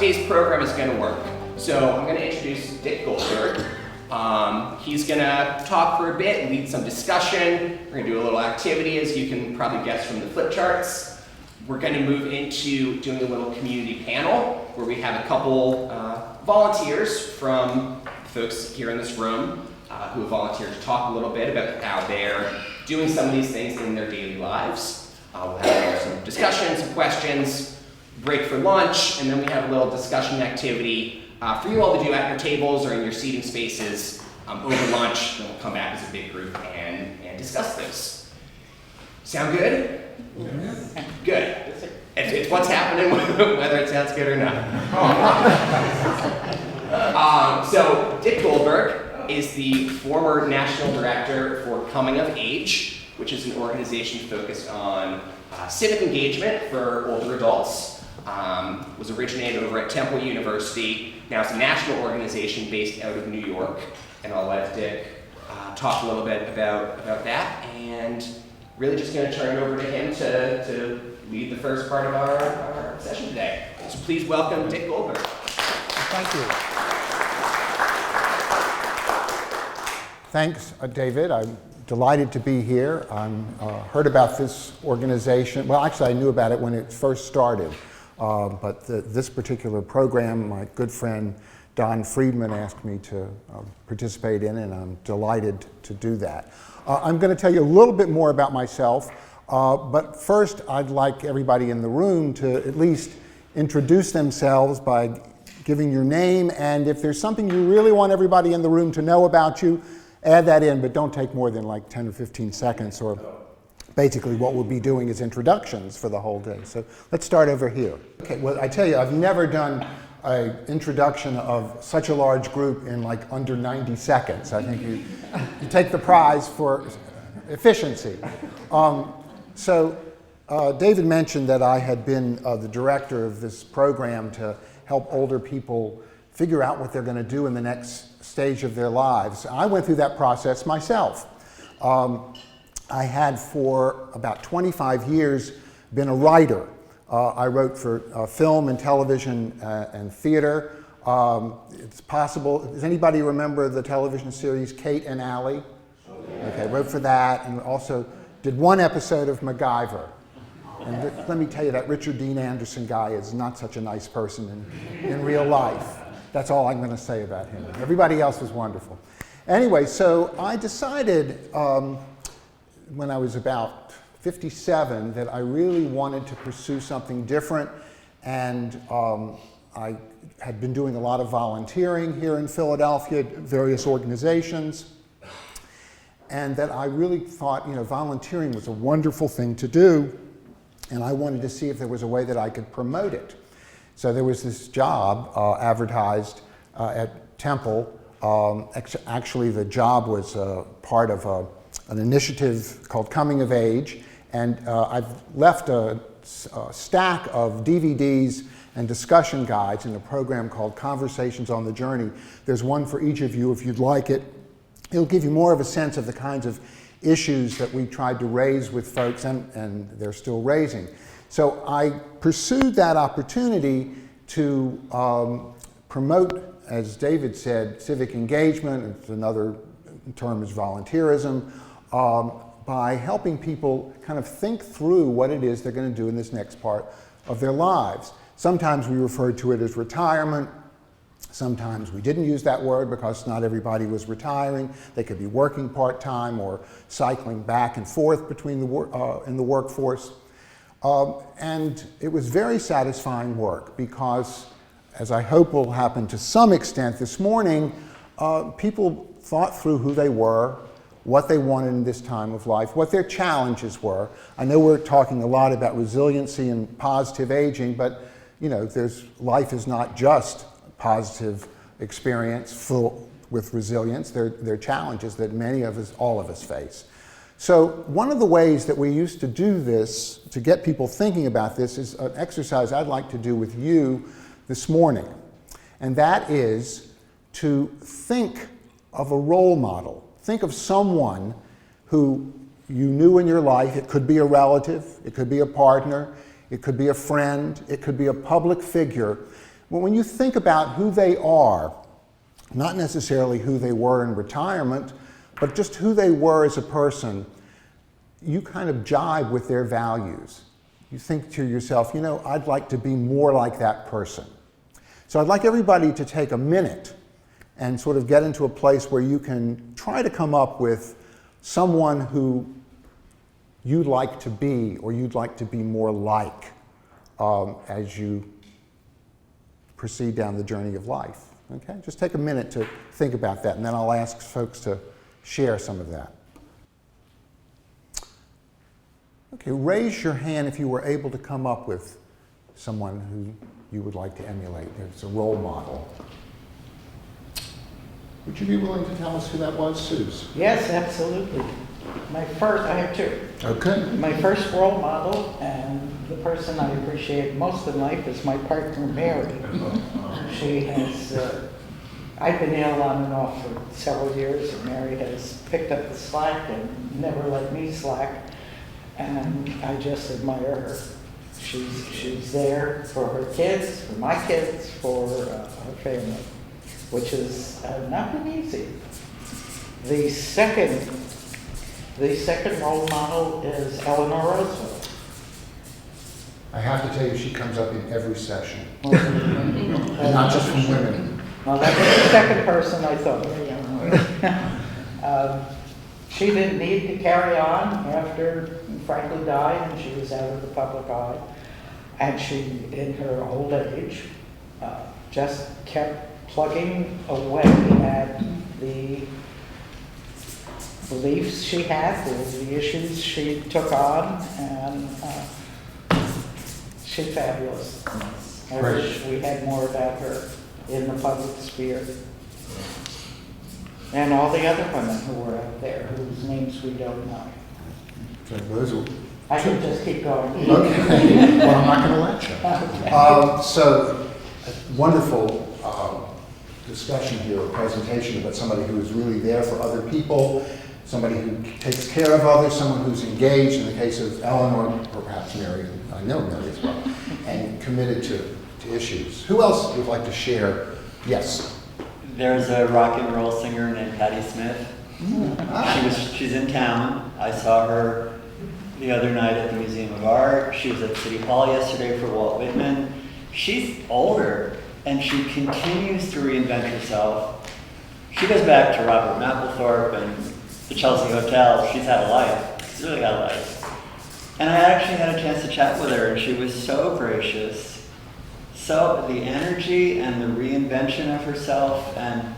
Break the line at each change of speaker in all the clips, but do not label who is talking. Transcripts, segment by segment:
today's program is going to work. So I'm going to introduce Dick Goldberg. He's going to talk for a bit, lead some discussion. We're going to do a little activity, as you can probably guess from the flip charts. We're going to move into doing a little community panel where we have a couple volunteers from folks here in this room who have volunteered to talk a little bit about how they're doing some of these things in their daily lives. We'll have some discussion, some questions, break for lunch, and then we have a little discussion activity for you all to do at your tables or in your seating spaces over lunch. Then we'll come back as a big group and discuss this. Sound good? Yes. Good. It's what's happening, whether it sounds good or not. So Dick Goldberg is the former National Director for Coming of Age, which is an organization focused on civic engagement for older adults. Was originated over at Temple University. Now it's a national organization based out of New York. And I'll let Dick talk a little bit about that. And really just going to turn it over to him to lead the first part of our session today. So please welcome Dick Goldberg.
Thank you. Thanks, David. I'm delighted to be here. I heard about this organization. Well, actually, I knew about it when it first started. But this particular program, my good friend Don Friedman asked me to participate in, and I'm delighted to do that. I'm going to tell you a little bit more about myself, but first I'd like everybody in the room to at least introduce themselves by giving your name, and if there's something you really want everybody in the room to know about you, add that in, but don't take more than like 10 or 15 seconds, or basically what we'll be doing is introductions for the whole day. So let's start over here. Okay, well, I tell you, I've never done an introduction of such a large group in like under 90 seconds. I think you take the prize for efficiency. David mentioned that I had been the director of this program to help older people figure out what they're going to do in the next stage of their lives. I went through that process myself. I had for about 25 years been a writer. I wrote for film and television and theater. It's possible, does anybody remember the television series Kate and Allie? Okay, wrote for that, and also did one episode of MacGyver. And let me tell you, that Richard Dean Anderson guy is not such a nice person in real life. That's all I'm going to say about him. Everybody else was wonderful. Anyway, so I decided when I was about 57 that I really wanted to pursue something different, and I had been doing a lot of volunteering here in Philadelphia at various organizations, and that I really thought, volunteering was a wonderful thing to do, and I wanted to see if there was a way that I could promote it. So there was this job advertised at Temple. Actually, the job was part of an initiative called Coming of Age, and I've left a stack of DVDs and discussion guides in a program called Conversations on the Journey. There's one for each of you if you'd like it. It'll give you more of a sense of the kinds of issues that we tried to raise with folks, and they're still raising. So I pursued that opportunity to promote, as David said, civic engagement. It's another term is volunteerism, by helping people kind of think through what it is they're going to do in this next part of their lives. Sometimes we referred to it as retirement. Sometimes we didn't use that word because not everybody was retiring. They could be working part-time or cycling back and forth between in the workforce. And it was very satisfying work because, as I hope will happen to some extent this morning, people thought through who they were, what they wanted in this time of life, what their challenges were. I know we're talking a lot about resiliency and positive aging, but life is not just positive experience full with resilience. There are challenges that many of us, all of us face. So one of the ways that we used to do this, to get people thinking about this, is an exercise I'd like to do with you this morning. And that is to think of a role model. Think of someone who you knew in your life. It could be a relative, it could be a partner, it could be a friend, it could be a public figure Well, when you think about who they are, not necessarily who they were in retirement, but just who they were as a person, you kind of jibe with their values. You think to yourself, you know, I'd like to be more like that person. So I'd like everybody to take a minute and sort of get into a place where you can try to come up with someone who you'd like to be or you'd like to be more like as you proceed down the journey of life. Okay? Just take a minute to think about that, and then I'll ask folks to share some of that. Okay, raise your hand if you were able to come up with someone who you would like to emulate. It's a role model. Would you be willing to tell us who that was, Suze?
Yes, absolutely. I have two.
Okay.
My first role model and the person I appreciate most in life is my partner, Mary. She has, I've been ill on and off for several years, and Mary has picked up the slack and never let me slack, and I just admire her. She's there for her kids, for my kids, for her family, which has not been easy. The second role model is Eleanor Roosevelt.
I have to tell you, she comes up in every session. And not just from women.
Well, that was the second person I thought. She didn't need to carry on after Franklin died and she was out of the public eye. And she, in her old age, just kept plugging away at the beliefs she had, the issues she took on, and she's fabulous. I wish we had more about her in the public sphere. And all the other women who were out there, whose names we don't know.
Okay, those are
I can just keep going.
Okay, well, I'm not going to let you.
Okay.
So, wonderful discussion here, a presentation about somebody who is really there for other people, somebody who takes care of others, someone who's engaged, in the case of Eleanor, or perhaps Mary, I know Mary as well, and committed to issues. Who else would like to share? Yes.
There's a rock and roll singer named Patti Smith. She's in town. I saw her the other night at the Museum of Art. She was at City Hall yesterday for Walt Whitman. She's older, and she continues to reinvent herself. She goes back to Robert Mapplethorpe and the Chelsea Hotel. She's had a life. She's really got a life. And I actually had a chance to chat with her, and she was so gracious. So the energy and the reinvention of herself, and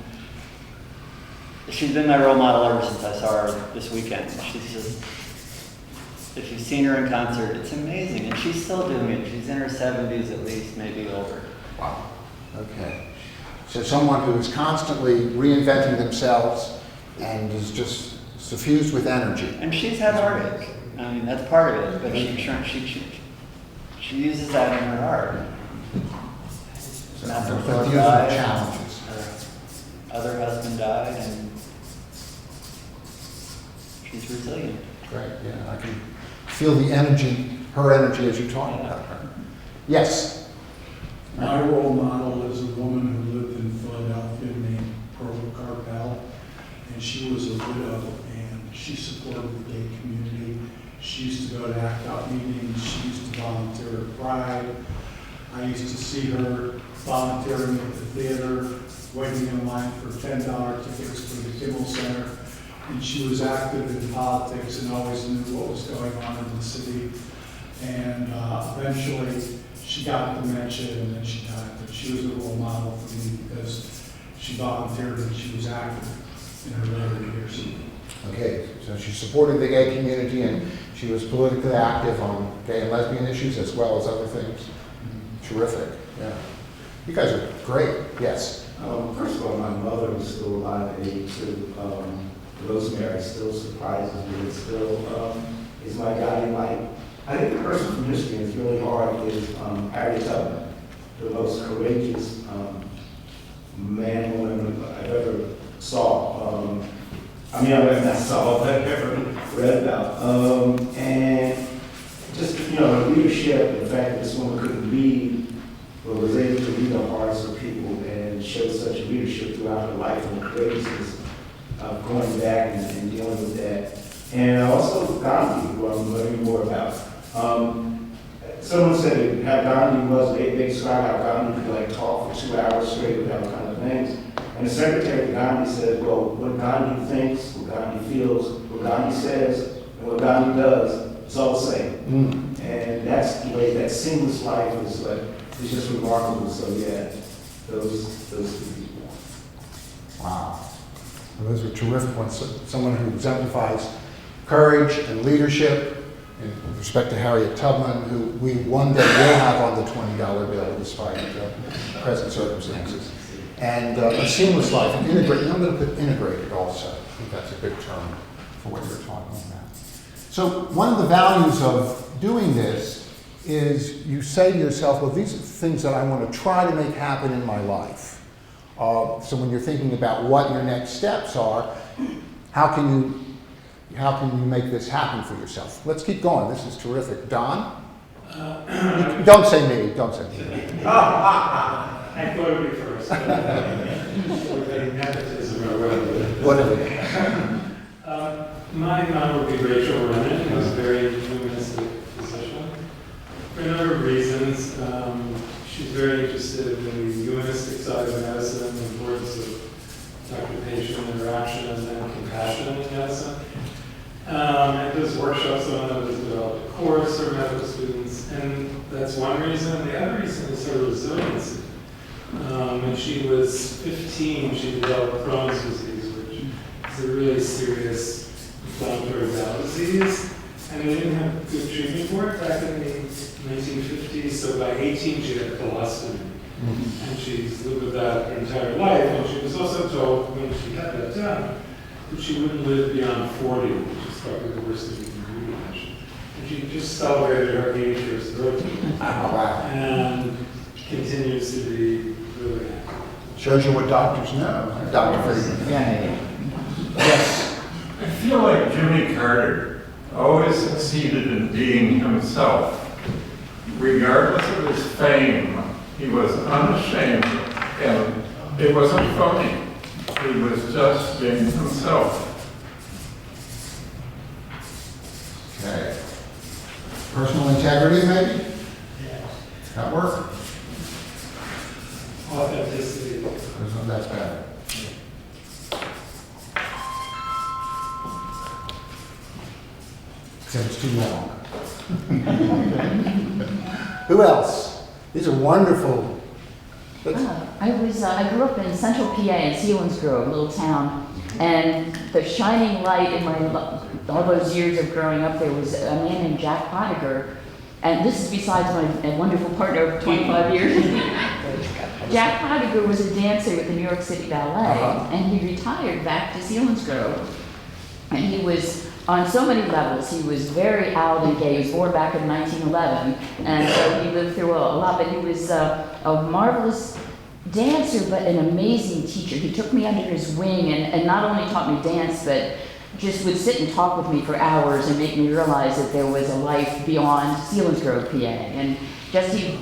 she's been my role model ever since I saw her this weekend. She's just, if you've seen her in concert, it's amazing. And she's still doing it. She's in her 70s at least, maybe older.
Wow. Okay. So someone who is constantly reinventing themselves and is just suffused with energy.
And she's had heartache. I mean, that's part of it. But she uses that in her art.
So
Mapplethorpe
the
died.
challenges.
Her other husband died, and she's resilient.
Great, yeah, I can feel the energy, her energy as you talk about her. Yes.
My role model is a woman who lived in Philadelphia named Pearl Carpel, and she was a widow, and she supported the gay community. She used to go to ACT UP meetings, she used to volunteer at Pride. I used to see her volunteering at the theater, waiting in line for $10 tickets for the Kimmel Center. And she was active in politics and always knew what was going on in the city. And eventually she got dementia and then she died. But she was a role model for me because she volunteered and she was active in her later years.
Okay, so she supported the gay community and she was politically active on gay and lesbian issues as well as other things. Terrific, yeah. You guys are great, yes.
First of all, my mother was still alive at 82. Rosemary still surprises me. It still is my guiding light. I think the person from Michigan is really hard is Harry Tubman, the most courageous man or woman I've ever saw. I've ever read about. And just, her leadership, the fact that this woman couldn't lead, but was able to lead a heart social leadership throughout her life and the craziness of going back and dealing with that. And also Gandhi, who I'm learning more about. Someone said how Gandhi was, they described how Gandhi could like talk for 2 hours straight without kind of things. And the secretary of Gandhi said, well, what Gandhi thinks, what Gandhi feels, what Gandhi says, and what Gandhi does, it's all the same. And that's the way, that seamless life is like, it's just remarkable. So yeah, those two people.
Wow. Well, those were terrific ones. Someone who exemplifies courage and leadership. And with respect to Harriet Tubman, who we one day will have on the $20 bill despite present circumstances. And a seamless life, and integrated. I'm going to put integrated also. I think that's a good term for what you're talking about. So one of the values of doing this is you say to yourself, well, these are things that I want to try to make happen in my life. So when you're thinking about what your next steps are, how can you make this happen for yourself? Let's keep going. This is terrific. Don? Don't say me. Don't say me.
I thought it would be first. We're nepotism or whatever. My mom would be Rachel Rennan, who was a very humanistic physician. For a number of reasons, she's very interested in the humanistic side of medicine, the importance of doctor-patient interaction and compassion in medicine. And does workshops on it, has developed a course for medical students, and that's one reason. The other reason is her resiliency. When she was 15, she developed Crohn's disease, which is a really serious inflammatory bowel disease, and they didn't have good treatment for it back in the 1950s, so by 18 she had colostomy. And she's lived with that her entire life, and she was also told when she had that done that she wouldn't live beyond 40, which is probably the worst thing you can do, imagine. And she just celebrated her 81st birthday. And continues to be really active.
Shows you what doctors know. Dr. Friedman.
Yeah.
Yes.
I feel like Jimmy Carter always succeeded in being himself. Regardless of his fame, he was unashamed, and it wasn't phony. He was just being himself.
Okay. Personal integrity, maybe? That work?
Authenticity.
That's better. Except it's too long. Who else? These are wonderful.
I grew up in central PA in Selinsgrove, a little town, and the shining light in all those years of growing up, there was a man named Jack Pottiger, and this is besides my wonderful partner of 25 years. Jack Pottiger was a dancer with the New York City Ballet, and he retired back to Selinsgrove, and he was on so many levels. He was very out and gay. He was born back in 1911, and so he lived through a lot, but he was a marvelous dancer, but an amazing teacher. He took me under his wing and not only taught me dance, but just would sit and talk with me for hours and make me realize that there was a life beyond Selinsgrove, PA. And just he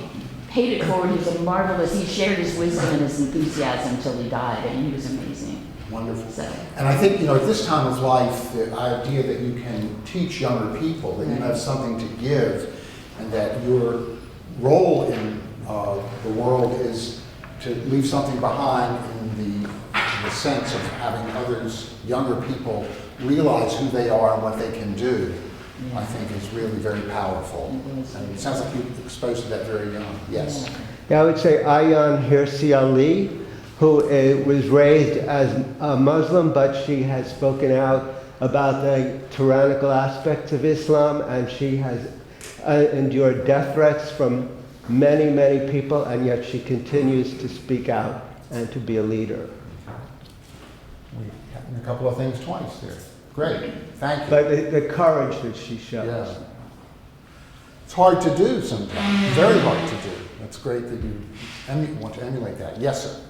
paid it forward. He was a marvelous, he shared his wisdom and his enthusiasm until he died, and he was amazing.
Wonderful.
So.
And I think, at this time of life, the idea that you can teach younger people, that you have something to give, and that your role in the world is to leave something behind in the sense of having others, younger people, realize who they are and what they can do, I think is really very powerful. And it sounds like you exposed to that very young. Yes?
Yeah, I would say Ayan Hirsi Ali, who was raised as a Muslim, but she has spoken out about the tyrannical aspects of Islam, and she has endured death threats from many, many people, and yet she continues to speak out and to be a leader.
We've gotten a couple of things twice there. Great, thank you.
But the courage that she shows.
Yeah. It's hard to do sometimes, very hard to do. That's great that you want to emulate that. Yes, sir.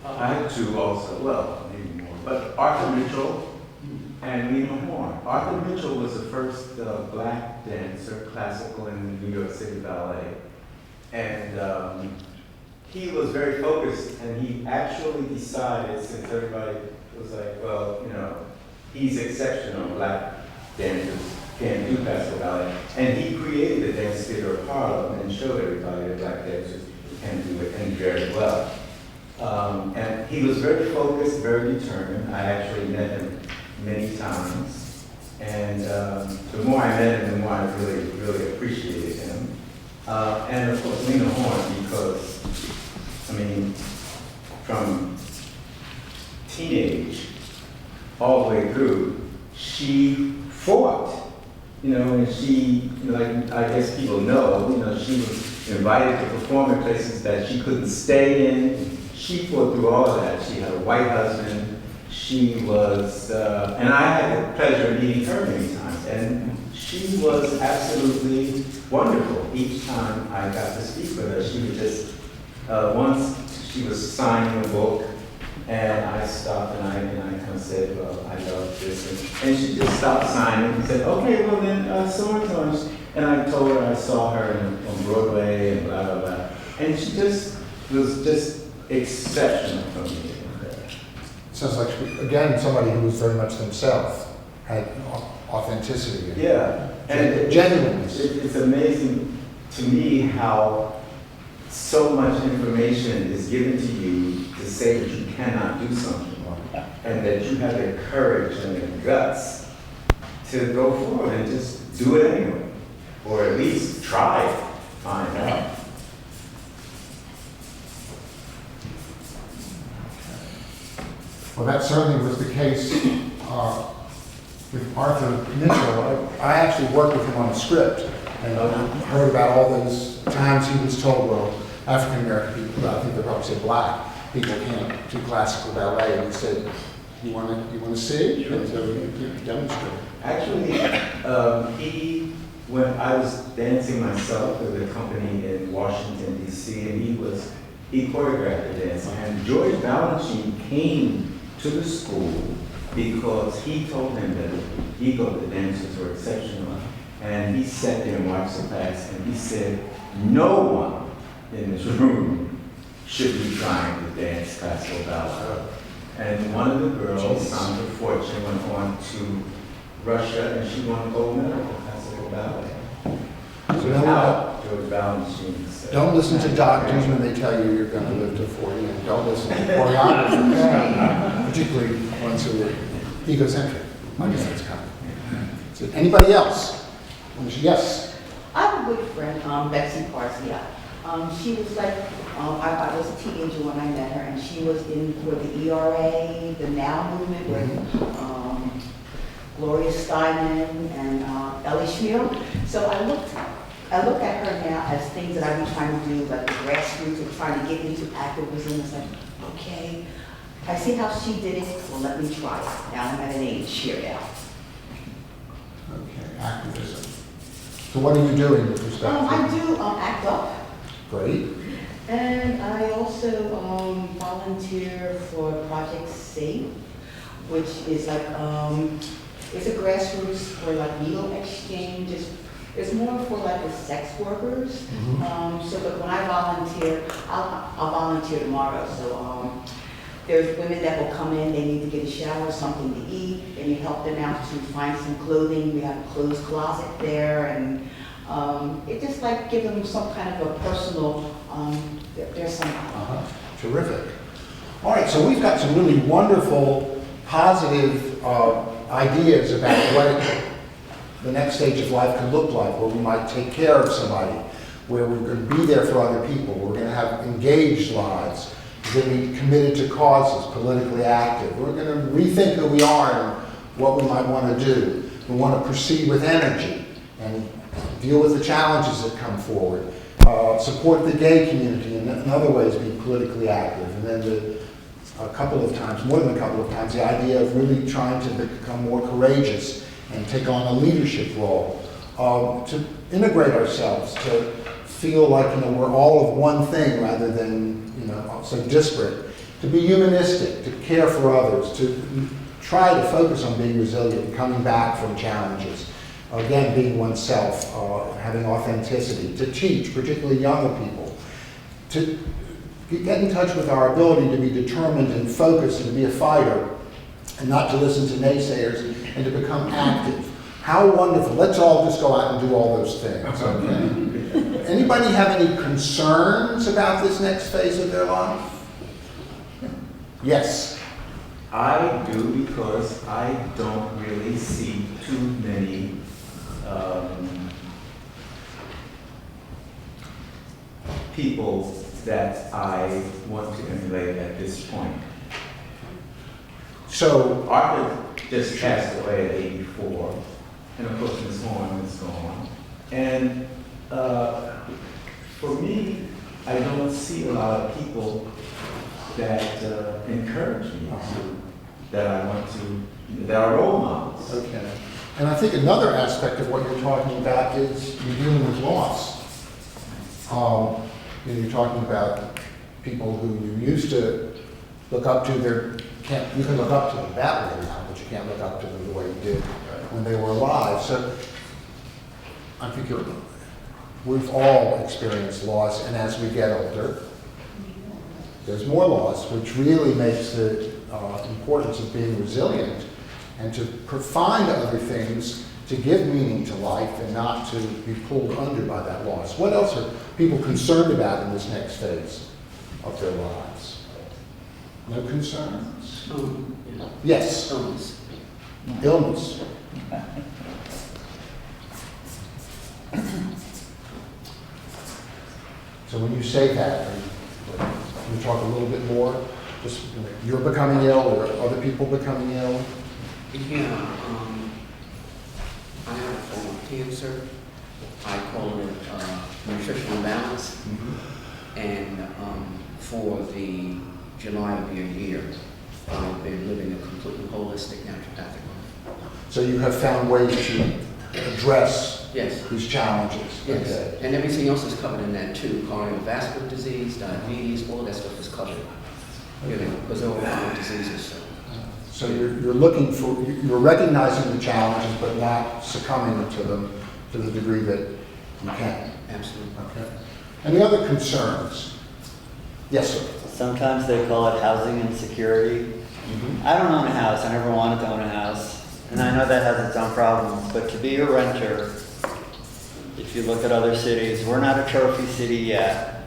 I had two also, well, maybe more, but Arthur Mitchell and Lena Horne. Arthur Mitchell was the first black dancer, classical in the New York City Ballet. And
he was very focused, and he actually decided, since everybody was like, well, you know, he's exceptional, black dancers can't do classical ballet, and he created the Dance Theater of Harlem and showed everybody that black dancers can do it and very well. And he was very focused, very determined. I actually met him many times, and the more I met him, the more I really, really appreciated him. And of course, Lena Horne, because, I mean, from teenage all the way through, she fought, you know, and she, like I guess people know, you know, she was invited to perform in places that she couldn't stay in. She fought through all of that. She had a white husband. She was, and I had the pleasure of meeting her many times, and she was absolutely wonderful. Each time I got to speak with her, she would just, once she was signing a book, and I stopped and I kind of said, well, I love this. And she just stopped signing and said, okay, well then, so-and-so. And I told her I saw her on Broadway and blah, blah, blah. And she just was just exceptional for me.
Sounds like, again, somebody who was very much themselves, had authenticity.
Yeah. And
genuineness.
It's amazing to me how so much information is given to you to say that you cannot do something, and that you have the courage and the guts to go forward and just do it anyway, or at least try to find out.
Well, that certainly was the case with Arthur Mitchell. I actually worked with him on a script and heard about all those times he was told, well, African American people, I think they probably said black people can't do classical ballet, and he said, you want to see? And so he demonstrated.
Actually, when I was dancing myself with a company in Washington, D.C., and he choreographed the dance, and George Balanchine came to the school because he told him that he thought the dancers were exceptional, and he sat there and watched the class, and he said, no one in this room should be trying to dance classical ballet. And one of the girls, Sandra Fortune, went on to Russia, and she won a gold medal for classical ballet.
So
Without George Balanchine.
Don't listen to doctors when they tell you you're going to live to 40, and don't listen to choreographers, particularly ones who are egocentric. I guess that's kind of. So anybody else? Yes.
I have a good friend, Betsy Parsia. She was like, I was a teenager when I met her, and she was in for the ERA, the Now movement with Gloria Steinem and Ellie Schmiel. So I look at her now as things that I've been trying to do, like the grassroots of trying to get into activism. It's like, okay, I see how she did it, well, let me try it. Now I'm at an age here now.
Okay, activism. So what are you doing with respect to?
I do ACT UP.
Great.
And I also volunteer for Project Safe, which is like, it's a grassroots for like needle exchange. It's more for like the sex workers. So that when I volunteer, I'll volunteer tomorrow. So there's women that will come in, they need to get a shower, something to eat, and you help them out to find some clothing. We have a clothes closet there, and it just like give them some kind of a personal, there's some.
Terrific. All right, so we've got some really wonderful, positive ideas about what the next stage of life could look like, where we might take care of somebody, where we're going to be there for other people, we're going to have engaged lives, we're going to be committed to causes, politically active, we're going to rethink who we are and what we might want to do. We want to proceed with energy and deal with the challenges that come forward, support the gay community, and in other ways be politically active. And then a couple of times, more than a couple of times, the idea of really trying to become more courageous and take on a leadership role, to integrate ourselves, to feel like we're all of one thing rather than so disparate, to be humanistic, to care for others, to try to focus on being resilient, coming back from challenges, again being oneself, having authenticity, to teach, particularly younger people, to get in touch with our ability to be determined and focused and to be a fighter and not to listen to naysayers and to become active. How wonderful. Let's all just go out and do all those things, okay? Anybody have any concerns about this next phase of their life? Yes.
I do, because I don't really see too many people that I want to emulate at this point.
So,
Arthur just passed away at 84, and of course Miss Horn is gone. And for me, I don't see a lot of people that encourage me that I want to, that are role models.
okay. And I think another aspect of what you're talking about is you're dealing with loss. You're talking about people who you used to look up to. You can look up to them that way now, but you can't look up to them the way you did when they were alive. So I think we've all experienced loss, and as we get older, there's more loss, which really makes the importance of being resilient and to find other things to give meaning to life and not to be pulled under by that loss. What else are people concerned about in this next phase of their lives? No concerns? Yes.
Illness.
Illness. So when you say that, can you talk a little bit more? Just you're becoming ill or other people becoming ill?
Yeah, I have a form of cancer. I call it nutritional imbalance. And for the July of your year, I've been living a completely holistic naturopathic life.
So you have found ways to address
Yes.
these challenges?
Yes,
Okay.
and everything else is covered in that too. Cardiovascular disease, diabetes, all that stuff is covered. You know, because they're all common diseases.
So you're looking for, you're recognizing the challenges, but not succumbing to them to the degree that you can.
Absolutely.
Okay. Any other concerns? Yes, sir.
Sometimes they call it housing insecurity. I don't own a house. I never wanted to own a house. And I know that has its own problems. But to be a renter, if you look at other cities, we're not a trophy city yet.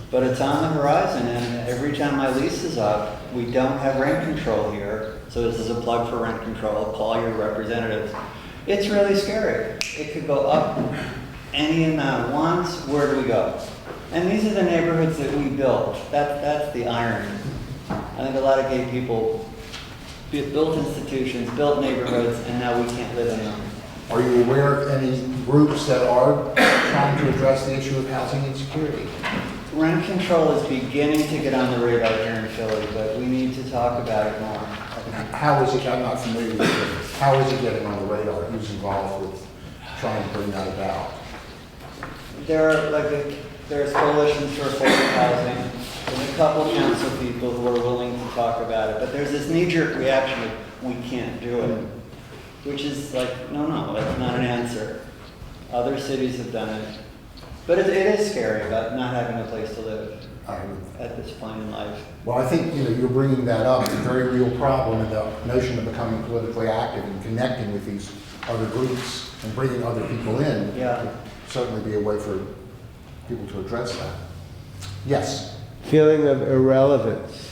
But it's on the horizon. And every time my lease is up, we don't have rent control here. So this is a plug for rent control. Call your representatives. It's really scary. It could go up any amount once. Where do we go? And these are the neighborhoods that we built. That's the irony. I think a lot of gay people built institutions, built neighborhoods, and now we can't live in them.
Are you aware of any groups that are trying to address the issue of housing insecurity?
Rent control is beginning to get on the radar here in Philly, but we need to talk about it more.
How is it, I'm not familiar with it, how is it getting on the radar? Who's involved with trying to bring that about?
There's coalitions for affordable housing. There's a couple council people who are willing to talk about it, but there's this knee-jerk reaction of, we can't do it, which is like, no, that's not an answer. Other cities have done it. But it is scary about not having a place to live at this point in life.
Well, I think you're bringing that up. It's a very real problem, and the notion of becoming politically active and connecting with these other groups and bringing other people in would certainly be a way for people to address that. Yes?
Feeling of irrelevance.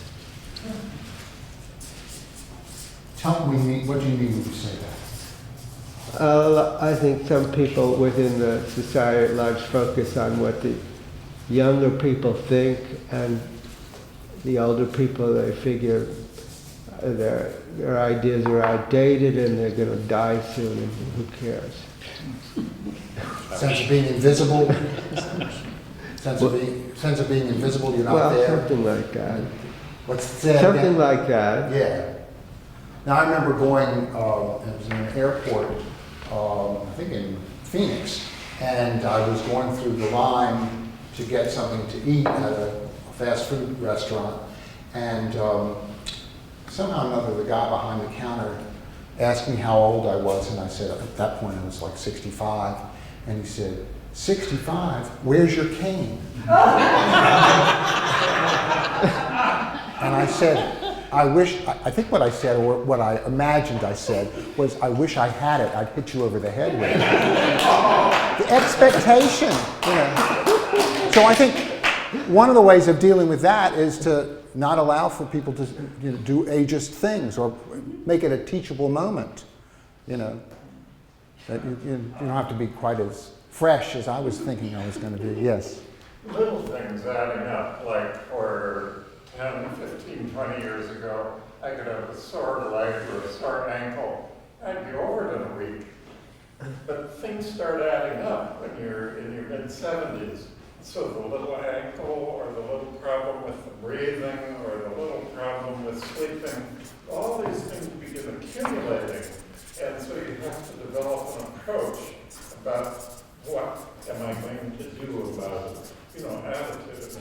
Tell me, what do you mean when you say that?
I think some people within the society at large focus on what the younger people think, and the older people, they figure their ideas are outdated and they're going to die soon, and who cares?
Sense of being invisible? Sense of being invisible, you're not there?
Well, something like that.
What's that
Something
again?
like that.
Yeah. Now, I remember going, it was in an airport, I think in Phoenix, and I was going through the line to get something to eat at a fast food restaurant, and somehow or another the guy behind the counter asked me how old I was, and I said at that point I was like 65, And he said, 65, where's your cane? And I said, I think what I said, or what I imagined I said, was, I wish I had it, I'd hit you over the head with it. The expectation, you know. So I think one of the ways of dealing with that is to not allow for people to do ageist things, or make it a teachable moment, you know. That you don't have to be quite as fresh as I was thinking I was going to be. Yes?
Little things adding up, like for 10, 15, 20 years ago, I could have a sore leg or a sore ankle. I'd be over it in a week. But things start adding up when you're in your mid-70s. So the little ankle, or the little problem with the breathing, or the little problem with sleeping, all these things begin accumulating. And so you have to develop an approach about what am I going to do about it, attitude.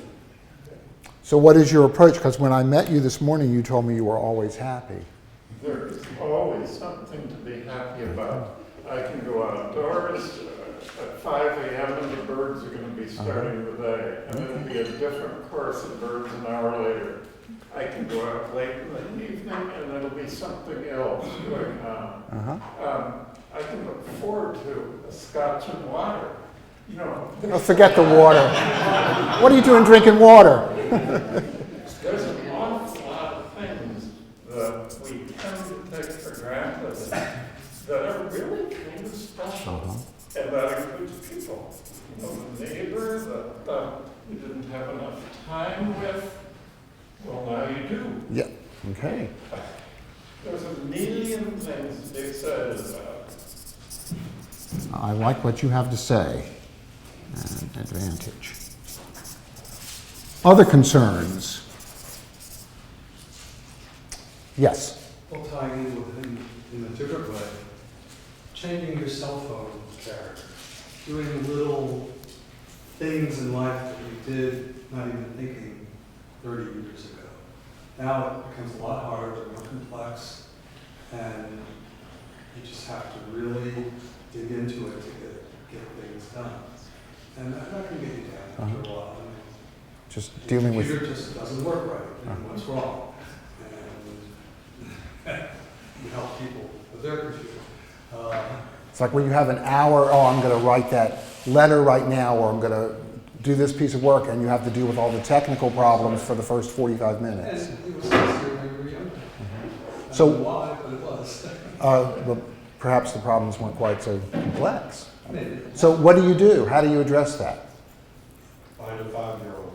So what is your approach? Because when I met you this morning, you told me you were always happy.
There's always something to be happy about. I can go outdoors at 5 a.m. and the birds are going to be starting the day. And it'll be a different chorus of birds an hour later. I can go out late in the evening and it'll be something else going on. I can look forward to a scotch and water.
Oh, forget the water. What are you doing drinking water?
There's an awful lot of things that we tend to take for granted that are really kind of special, and that includes people. The neighbor that you didn't have enough time with, well, now you do.
Yeah, okay.
There's a million things to be excited about.
I like what you have to say. An advantage. Other concerns? Yes.
Well, tying in with him in a different way, changing your cell phone character, doing little things in life that we did not even thinking 30 years ago. Now it becomes a lot harder, more complex, and you just have to really dig into it to get things done. And that can get you down after a while.
Just dealing with...
The computer just doesn't work right, and what's wrong? And you help people with their computer.
It's like when you have an hour, I'm going to write that letter right now, or I'm going to do this piece of work, and you have to deal with all the technical problems for the first 45 minutes.
And it was easier when we were younger. I
So,
don't know why, but it was.
But perhaps the problems weren't quite so complex.
Maybe.
So what do? How do you address that?
Find a 5-year-old.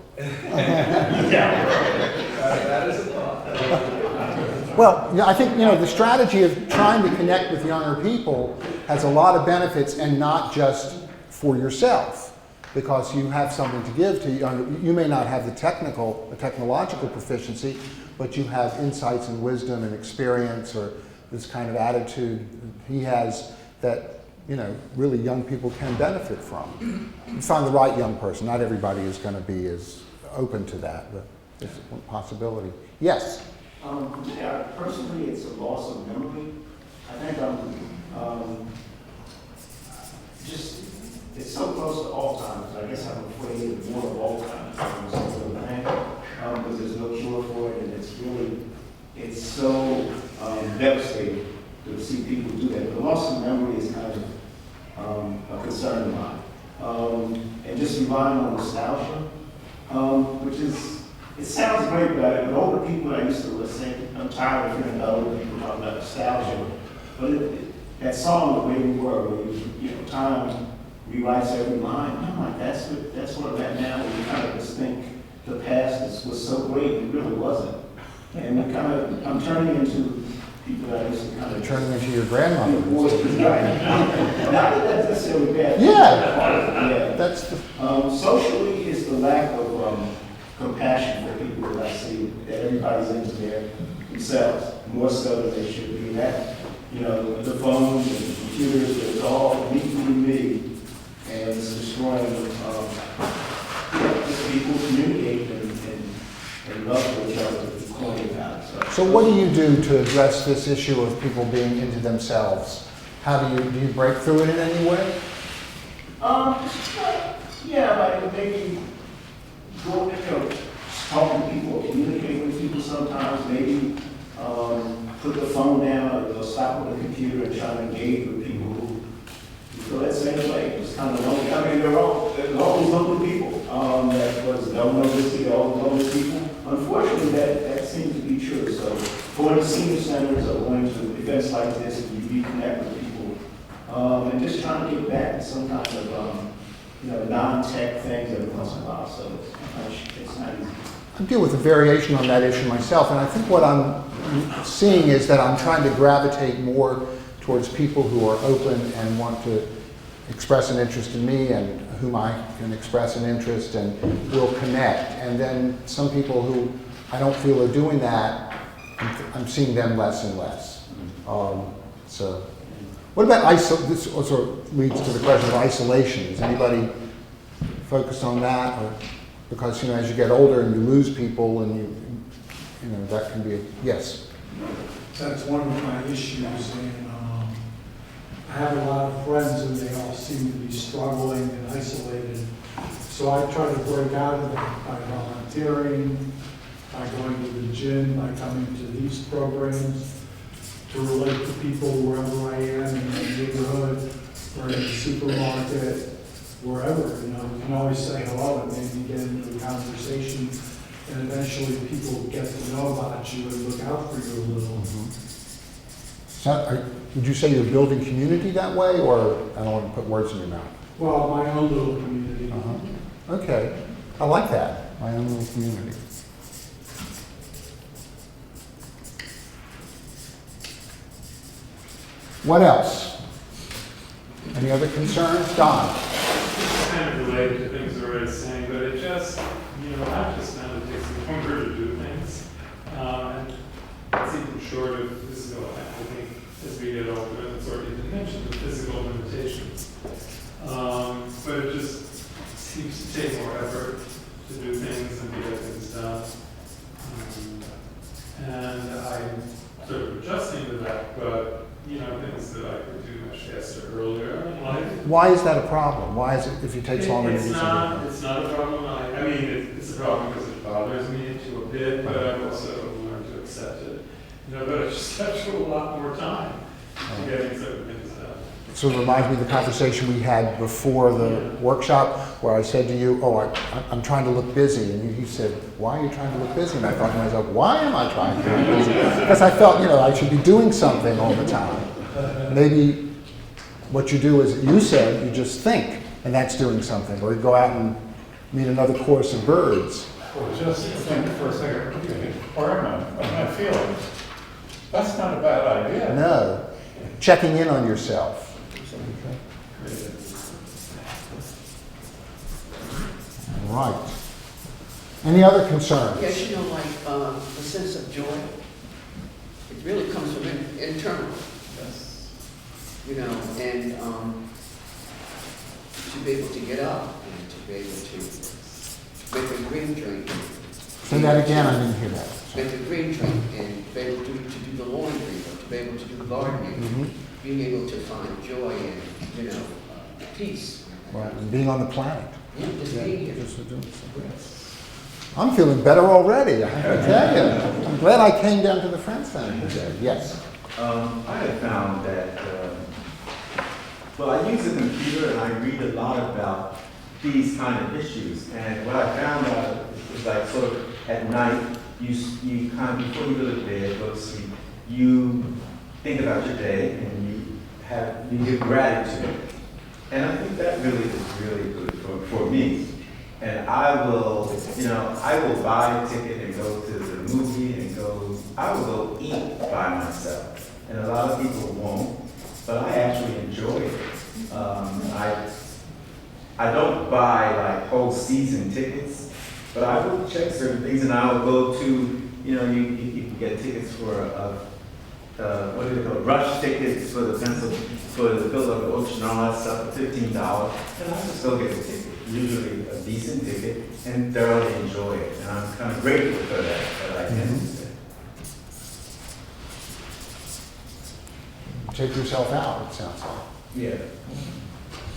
That is a thought.
Well, I think the strategy of trying to connect with younger people has a lot of benefits, and not just for yourself, because you have something to give to you may not have the technological proficiency, but you have insights and wisdom and experience, or this kind of attitude he has that really young people can benefit from. You find the right young person. Not everybody is going to be as open to that, but it's a possibility. Yes?
Yeah, personally, it's a loss of memory. I think it's so close to Alzheimer's. I guess I'm afraid more of Alzheimer's because there's no cure for it, and it's so devastating to see people do that. The loss of memory is kind of a concern of mine. And just relying on nostalgia, which is, it sounds great, but older people I used to listen, I'm tired of hearing about older people talking about nostalgia. But that song, The Way We Were, where time rewrites every line, I'm like, that's what I'm at now, where you kind of just think the past was so great, it really wasn't. And I'm turning into people that I used to kind of...
Turning into your grandmother.
Not that that's necessarily bad.
Yeah.
That's the... socially, it's the lack of compassion for people that I see, that everybody's into themselves, more so than they should be. That, the phones and the computers, it's all me, and it's destroying just people communicate and love for each other.
So what do you do to address this issue of people being into themselves? How do you break through it in any way?
Yeah, like maybe go, talk to people, communicate with people sometimes, maybe put the phone down or stop with the computer and try to engage with people who feel that same way. It's kind of lonely. I mean, there's always lonely people that don't know this, they always lonely people. Unfortunately, that seems to be true. So going to senior centers or going to events like this, you reconnect with people and just trying to get back to some kind of non-tech things every once in a while. So it's not easy.
I deal with a variation on that issue myself, and I think what I'm seeing is that I'm trying to gravitate more towards people who are open and want to express an interest in me and whom I can express an interest and will connect. And then some people who I don't feel are doing that, I'm seeing them less and less. So, what about this also leads to the question of isolation. Is anybody focused on that? Or, because as you get older and you lose people, and that can be yes.
That's one of my issues, and I have a lot of friends, and they all seem to be struggling and isolated. So I try to break out of that by volunteering, by going to the gym, by coming to these programs, to relate to people wherever I am in my neighborhood or in the supermarket, wherever. You can always say hello and maybe get into a conversation, and eventually people get to know about you and look out for you a little.
Mm-hmm. So, would you say you're building community that way, or I don't want to put words in your mouth?
Well, my own little community.
Okay, I like that, my own little community. What else? Any other concerns? Don?
It's kind of related to things we're already saying, but it just, I've just found it takes longer to do things. And it's even short of physical, I think, as we get older, and it's already been mentioned, the physical limitations. But it just seems to take more effort to do things and to get things done. And I'm sort of adjusting to that, but things that I could do much faster earlier in life.
Why is that a problem? Why is it if it takes longer to do something?
It's not a problem. I mean, it's a problem because it bothers me to a bit, but I've also learned to accept it. But it's just actually a lot more time to getting certain things done.
So it reminds me of the conversation we had before the workshop, where I said to you, I'm trying to look busy. And you said, why are you trying to look busy? And I thought to myself, why am I trying to look busy? Because I felt, I should be doing something all the time. Maybe what you do is, you said, you just think, and that's doing something. Or you go out and meet another chorus of birds.
Well, just think for a second, where am I? What am I feeling? That's not a bad idea.
No. Checking in on yourself. All right. Any other concerns?
Yes, the sense of joy, it really comes from internal. And to be able to get up and to be able to make a green drink.
Say that again, I didn't hear that.
Make a green drink and be able to do the laundry, or to be able to do gardening, being able to find joy and, peace.
Right, and being on the planet.
Yeah, just being here.
I'm feeling better already, I have to tell you. I'm glad I came down to the Friends Center today. Yes.
I have found that, I use a computer and I read a lot about these kind of issues. And what I found out is like sort of at night, you kind of, before you go to bed, go to sleep, you think about your day and you give gratitude. And I think that really is really good for me. And I will, I will buy a ticket and go to the movie and I will go eat by myself. And a lot of people won't, but I actually enjoy it. I don't buy like whole season tickets, but I will check certain things and I will go to, you can get tickets for what do they call it? Rush tickets for the Philadelphia Ocean and all that stuff for $15. And I just go get a ticket, usually a decent ticket, and thoroughly enjoy it. And I'm kind of grateful for that I can.
Take yourself out, it sounds like.
Yeah.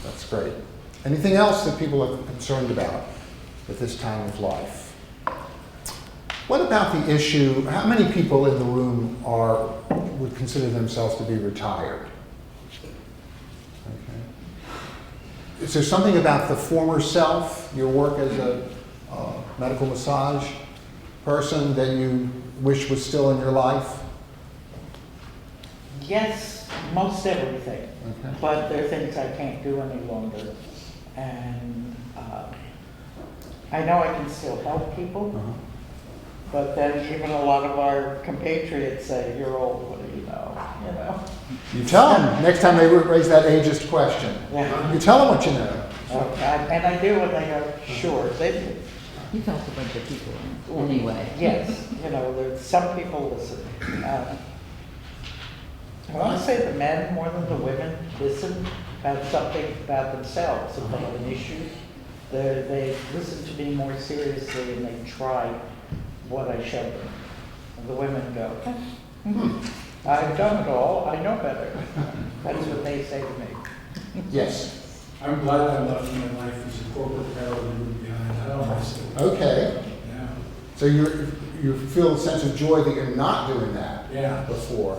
That's great. Anything else that people are concerned about at this time of life? What about the issue, how many people in the room would consider themselves to be retired? Okay. Is there something about the former self, your work as a medical massage person, that you wish was still in your life?
Yes, most everything.
Okay.
But there are things I can't do any longer. And I know I can still help people, but then even a lot of our compatriots say, "You're old, what do you know?" You know.
You tell them next time they raise that ageist question.
Yeah.
You tell them what you know.
And I do, and they go, "Sure." They do.
You've helped a bunch of people anyway.
Yes, you know, there's some people listen. I want to say the men more than the women listen about something about themselves. If they have an issue, they listen to me more seriously and they try what I show them. And the women go, "I've done it all, I know better." That's what they say to me.
Yes.
I'm glad I left my life as a corporate paralegal behind. I don't miss it.
Okay.
Yeah.
So you feel a sense of joy that you're not doing that
Yeah.
before.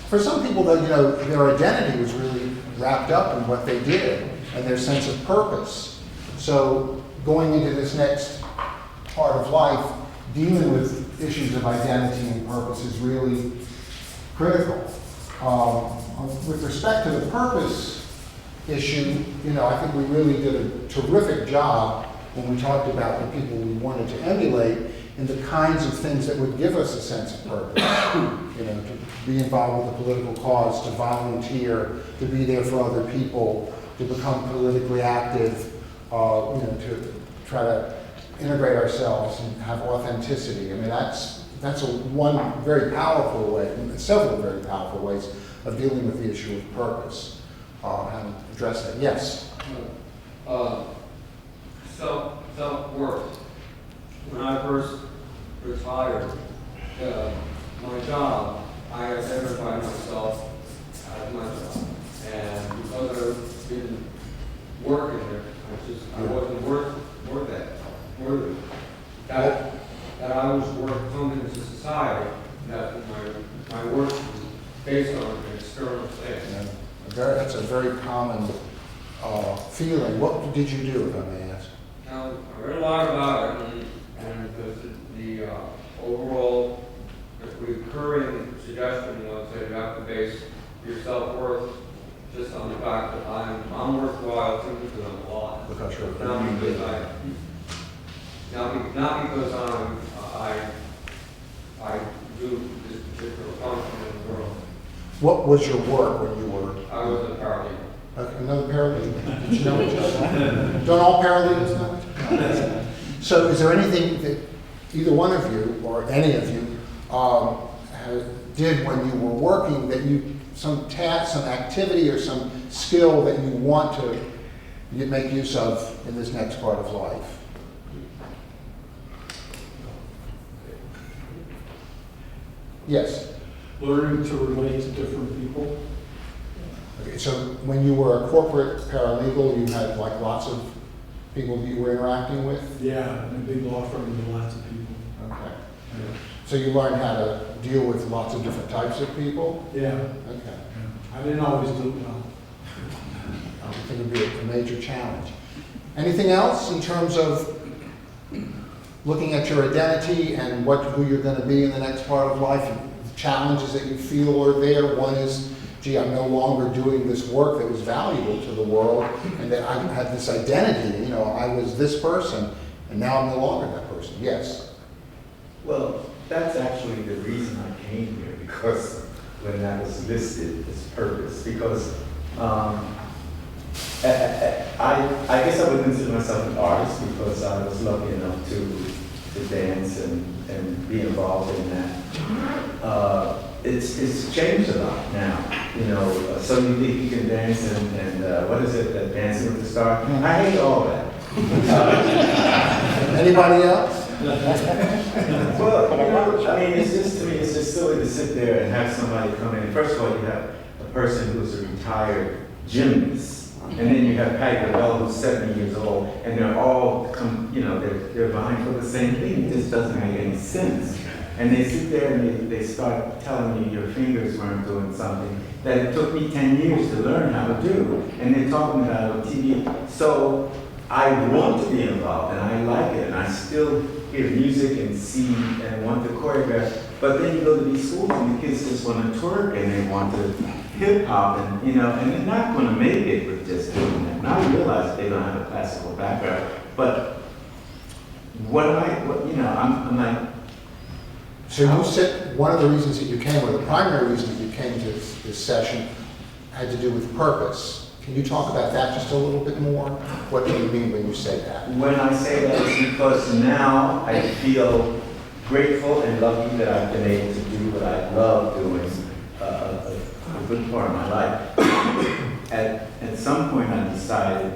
For some people, though, you know, their identity was really wrapped up in what they did and their sense of purpose. So going into this next part of life, dealing with issues of identity and purpose is really critical. With respect to the purpose issue, you know, I think we really did a terrific job when we talked about the people we wanted to emulate and the kinds of things that would give us a sense of purpose. You know, to be involved with a political cause, to volunteer, to be there for other people, to become politically active, you know, to try to integrate ourselves and have authenticity. I mean, that's one very powerful way, several very powerful ways of dealing with the issue of purpose. And address that. Yes.
Self-worth. When I first retired, my job, I identified myself as my job, and because I didn't work in there, I wasn't worth that. That I was worth something to society. That my work was based on an external thing.
That's a very common feeling. What did you do, if I may ask?
Now, I read a lot about it, and the overall, the recurring suggestion was that you have to base your self-worth just on the fact that I'm worthwhile simply because I'm alive.
Because you're
Not because I do this particular function in the world.
What was your work when you were?
I was a paralegal.
Another paralegal? Did you know each other? Don't all paralegals know each other? So is there anything that either one of you, or any of you, did when you were working that you, some task, some activity, or some skill that you want to make use of in this next part of life? Yes.
Learning to relate to different people.
Okay, so when you were a corporate paralegal, you had like lots of people that you were interacting with?
Yeah, in a big law firm with lots of people.
Okay. Yeah. So you learned how to deal with lots of different types of people?
Yeah.
Okay.
Yeah. I didn't always do it well.
I think it would be a major challenge. Anything else in terms of looking at your identity and who you're going to be in the next part of life, and challenges that you feel are there? One is, gee, I'm no longer doing this work that was valuable to the world, and that I had this identity, you know, I was this person, and now I'm no longer that person. Yes?
Well, that's actually the reason I came here, because when that was listed as purpose, because I guess I would consider myself an artist because I was lucky enough to dance and be involved in that. It's changed a lot now. You know, so you think you can dance and what is it, that Dancing with the Stars? I hate all that.
Anybody else?
Well, you know, I mean, it's just, to me, it's just silly to sit there and have somebody come in. First of all, you have a person who's a retired gymnast And then you have Patty LaBelle, who's 70 years old, and they're all, they're vying for the same thing. It just doesn't make any sense. And they sit there and they start telling you your fingers weren't doing something that it took me 10 years to learn how to do. And they're talking about it on TV. So I want to be involved, and I like it, and I still hear music and see and want to choreograph. But then you go to these schools and the kids just want to twerk and they want to hip hop, and and they're not going to make it with just doing that. And I realize they don't have a classical background, but I'm like.
So you said one of the reasons that you came, or the primary reason that you came to this session, had to do with purpose. Can you talk about that just a little bit more? What do you mean when you say that?
When I say that, it's because now I feel grateful and lucky that I've been able to do what I love doing a good part of my life. At some point I decided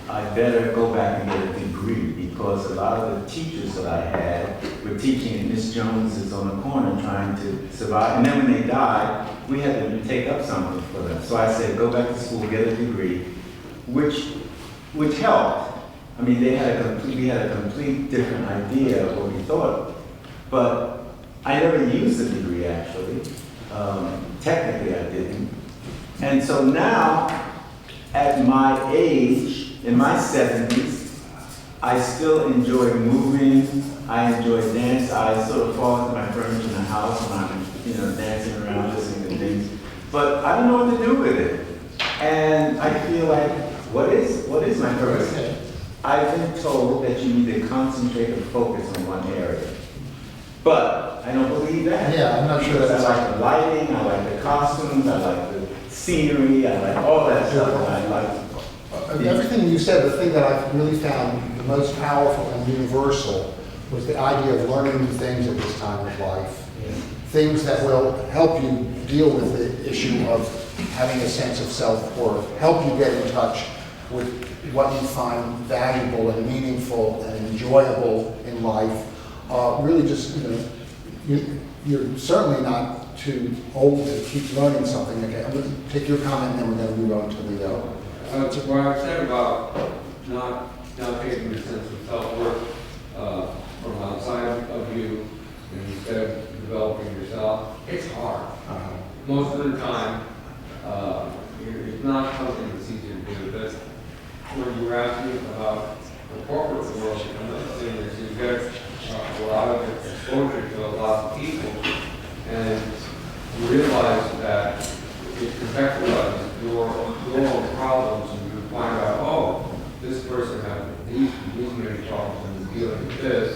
I better go back and get a degree, because a lot of the teachers that I had were teaching, and Miss Jones is on the corner trying to survive. And then when they died, we had to take up something for them. So I said, go back to school, get a degree, which helped. I mean, we had a complete different idea of what we thought. But I never used the degree, actually. Technically, I didn't. And so now, at my age, in my 70s, I still enjoy moving. I enjoy dance. I sort of fall into my furniture in the house when I'm, dancing around, listening to things. But I don't know what to do with it. And I feel like, what is my purpose? I've been told that you need to concentrate and focus on one area. But I don't believe that.
Yeah, I'm not sure
because
that's.
I like the lighting, I like the costumes, I like the scenery, I like all that stuff. And I like
Everything you said, the thing that I really found the most powerful and universal was the idea of learning new things at this time of life.
Yeah.
Things that will help you deal with the issue of having a sense of self-worth, help you get in touch with what you find valuable and meaningful and enjoyable in life. Really just, you're certainly not too old to keep learning something. Okay, I'm going to take your comment and then we're going to move on to Leo.
What I said about not taking the sense of self-worth from outside of you and instead of developing yourself, it's hard. Most of the time, it's not something that's easy to do. But when you were asking about the corporate world, another thing is you get a lot of exposure to a lot of people, and you realize that it contextualizes your own problems, and you find out, oh, this person has these many problems and is dealing with this,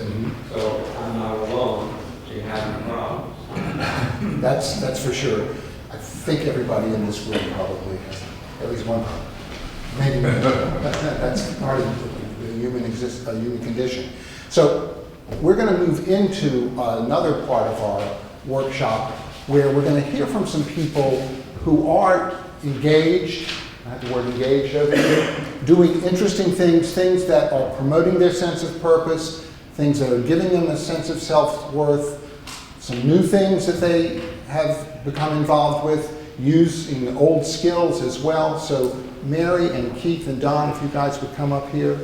so I'm not alone in having problems.
That's for sure. I think everybody in this room probably has at least one problem. Maybe that's part of the human condition. So we're going to move into another part of our workshop where we're going to hear from some people who are engaged, I have the word engaged over here, doing interesting things that are promoting their sense of purpose, things that are giving them a sense of self-worth, some new things that they have become involved with, using old skills as well. So Mary and Keith and Don, if you guys would come up here.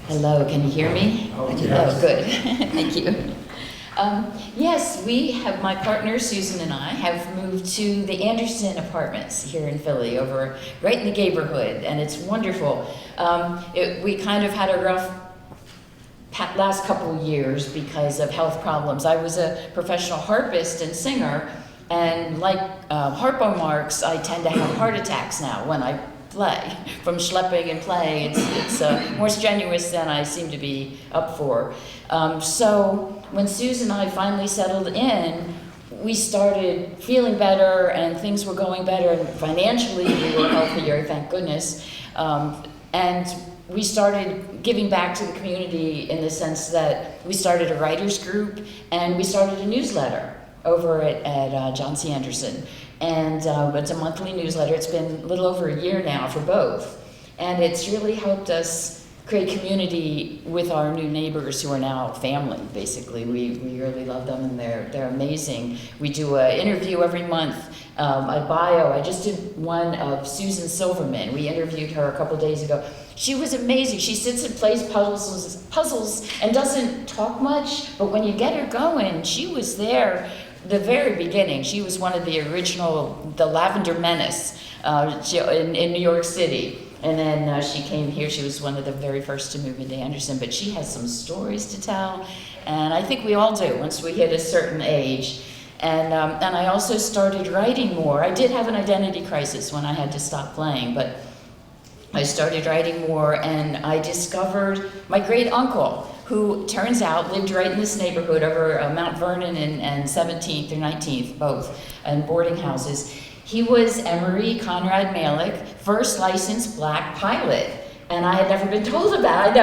Hello, can you hear me?
Oh, yes.
Oh, good. Thank you. Yes, my partner Susan and I have moved to the Anderson Apartments here in Philly, right in the neighborhood, and it's wonderful. We kind of had a rough last couple of years because of health problems. I was a professional harpist and singer, and like harpo marks, I tend to have heart attacks now when I play. From schlepping and playing, it's more strenuous than I seem to be up for. So when Susan and I finally settled in, we started feeling better and things were going better, and financially we were healthier, thank goodness. And we started giving back to the community in the sense that we started a writers group and we started a newsletter over at John C. Anderson. And it's a monthly newsletter. It's been a little over a year now for both. And it's really helped us create community with our new neighbors who are now family, basically. We really love them, and they're amazing. We do an interview every month, a bio. I just did one of Susan Silverman. We interviewed her a couple days ago. She was amazing. She sits and plays puzzles and doesn't talk much, but when you get her going, she was there the very beginning. She was one of the original, the Lavender Menace in New York City. And then she came here. She was one of the very first to move into Anderson, but she has some stories to tell. And I think we all do once we hit a certain age. And I also started writing more. I did have an identity crisis when I had to stop playing, but I started writing more, and I discovered my great uncle, who turns out lived right in this neighborhood over Mount Vernon and 17th or 19th, both, and boarding houses. He was Emery Conrad Malick, first licensed black pilot, and I had never been told about it.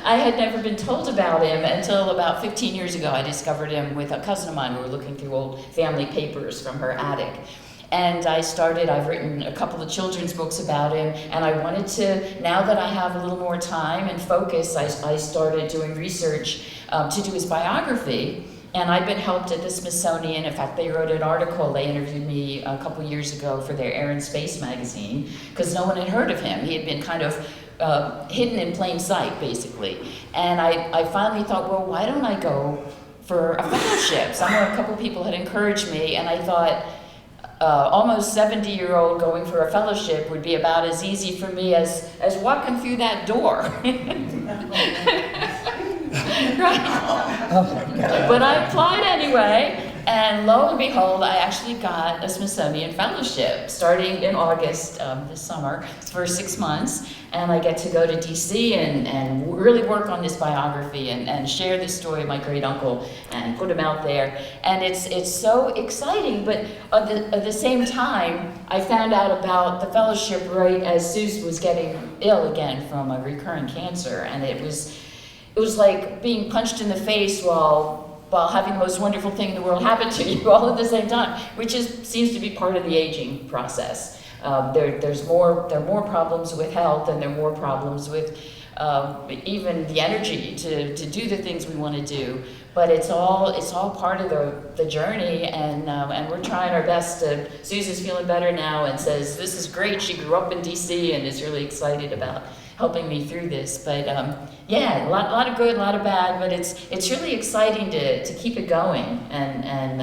I had never been told about him until about 15 years ago. I discovered him with a cousin of mine. We were looking through old family papers from her attic. And I've written a couple of children's books about him, and I wanted to, now that I have a little more time and focus, I started doing research to do his biography. And I've been helped at the Smithsonian. In fact, they wrote an article, they interviewed me a couple years ago for their Air and Space magazine, because no one had heard of him. He had been kind of hidden in plain sight, basically. And I finally thought, well, why don't I go for a fellowship? A couple of people had encouraged me, and I thought, almost 70-year-old going for a fellowship would be about as easy for me as walking through that door. Right? But I applied anyway, and lo and behold, I actually got a Smithsonian fellowship starting in August this summer for 6 months, and I get to go to DC and really work on this biography and share the story of my great uncle and put him out there. And it's so exciting, but at the same time, I found out about the fellowship right as Suze was getting ill again from a recurrent cancer, and it was like being punched in the face while having the most wonderful thing in the world happen to you all at the same time, which seems to be part of the aging process. There are more problems with health, and there are more problems with even the energy to do the things we want to do. But it's all part of the journey, and we're trying our best. Susan's feeling better now and says this is great. She grew up in DC and is really excited about helping me through this. But yeah, a lot of good, a lot of bad, but it's really exciting to keep it going and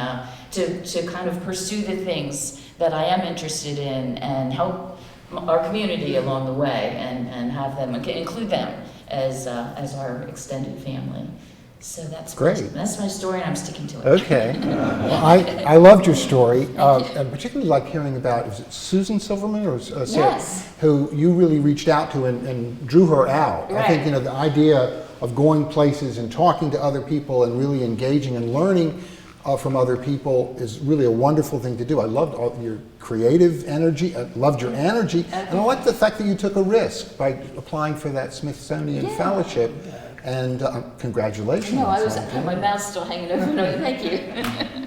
to kind of pursue the things that I am interested in and help our community along the way and have them, include them as our extended family. So that's
great.
That's my story, and I'm sticking to it.
Okay. Well, I loved your story, and particularly like hearing about, is it Susan Silverman or Sarah,
yes,
who you really reached out to and drew her out.
Right.
I think the idea of going places and talking to other people and really engaging and learning from other people is really a wonderful thing to do. I loved your creative energy. I loved your energy, and I liked the fact that you took a risk by applying for that Smithsonian fellowship. And congratulations.
No, my mouth's still hanging open. No, thank you.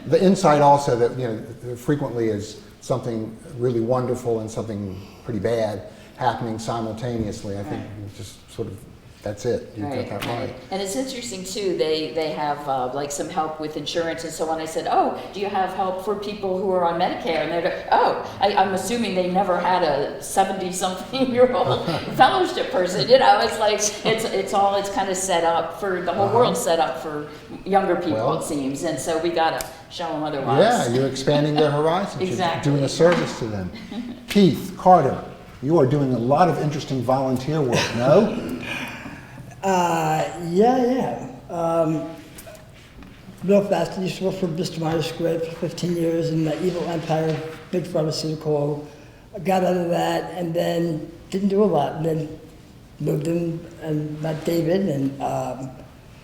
The insight also that there frequently is something really wonderful and something pretty bad happening simultaneously. I think just sort of that's it. You got that right.
And it's interesting too. They have like some help with insurance and so on. I said, oh, do you have help for people who are on Medicare? And they're like, oh, I'm assuming they never had a 70-something-year-old fellowship person. It's like it's kind of set up for the whole world, set up for younger people, it seems. And so we gotta show them otherwise.
Yeah, you're expanding their horizons.
Exactly.
You're doing a service to them. Keith Carter, you are doing a lot of interesting volunteer work. No.
Yeah. Real fast, I used to work for Bristol Myers Squibb for 15 years in the evil empire, big pharmaceutical. I got out of that and then didn't do a lot. And then moved in and met David and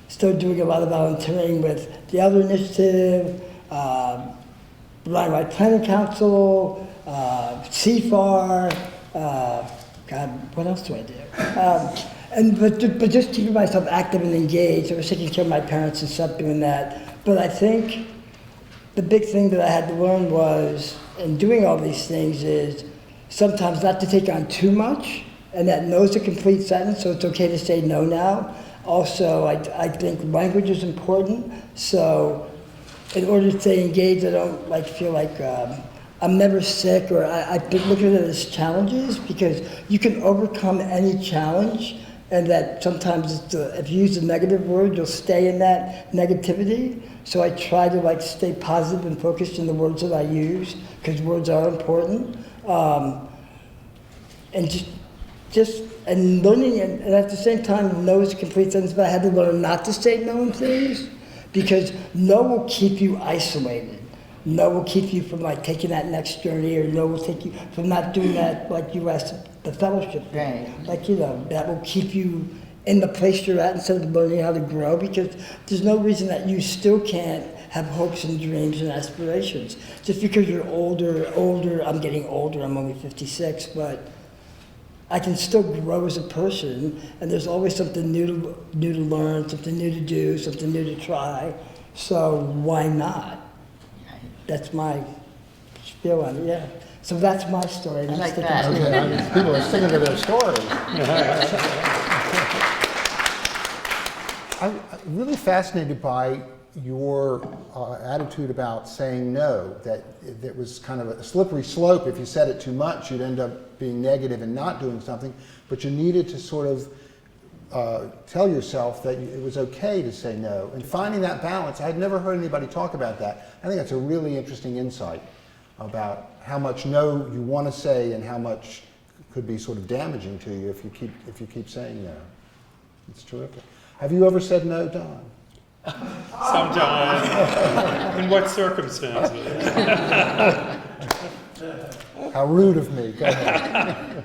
started doing a lot of volunteering with the Elder Initiative, Rhine White Planning Council, CFAR, God, what else do I do? But just keeping myself active and engaged. I was taking care of my parents and stuff, doing that. But I think the big thing that I had to learn was, in doing all these things, is sometimes not to take on too much And that no is a complete sentence, so it's okay to say no now. Also, I think language is important, so in order to stay engaged, I don't like feel like I'm never sick, or I've been looking at it as challenges, because you can overcome any challenge, and that sometimes it's if you use a negative word, you'll stay in that negativity. So I try to like stay positive and focused in the words that I use, because words are important. And and learning, and at the same time, no is a complete sentence, but I had to learn not to say no in things, because no will keep you isolated. No will keep you from like taking that next journey, or no will take you from not doing that, like you asked the fellowship.
Right.
Like, you know, that will keep you in the place you're at instead of learning how to grow, because there's no reason that you still can't have hopes and dreams and aspirations. Just because you're older, I'm getting older, I'm only 56, but I can still grow as a person, and there's always something new to learn, something new to do, something new to try. So why not? That's my spiel on it, yeah. So that's my story.
I like that.
Okay, people are sticking to their story. I'm really fascinated by your attitude about saying no, that it was kind of a slippery slope. If you said it too much, you'd end up being negative and not doing something, but you needed to sort of tell yourself that it was okay to say no. And finding that balance, I had never heard anybody talk about that. I think that's a really interesting insight about how much no you want to say and how much could be sort of damaging to you if you keep saying no. It's terrific. Have you ever said no, Don?
Sometimes. In what circumstances?
How rude of me. Go ahead.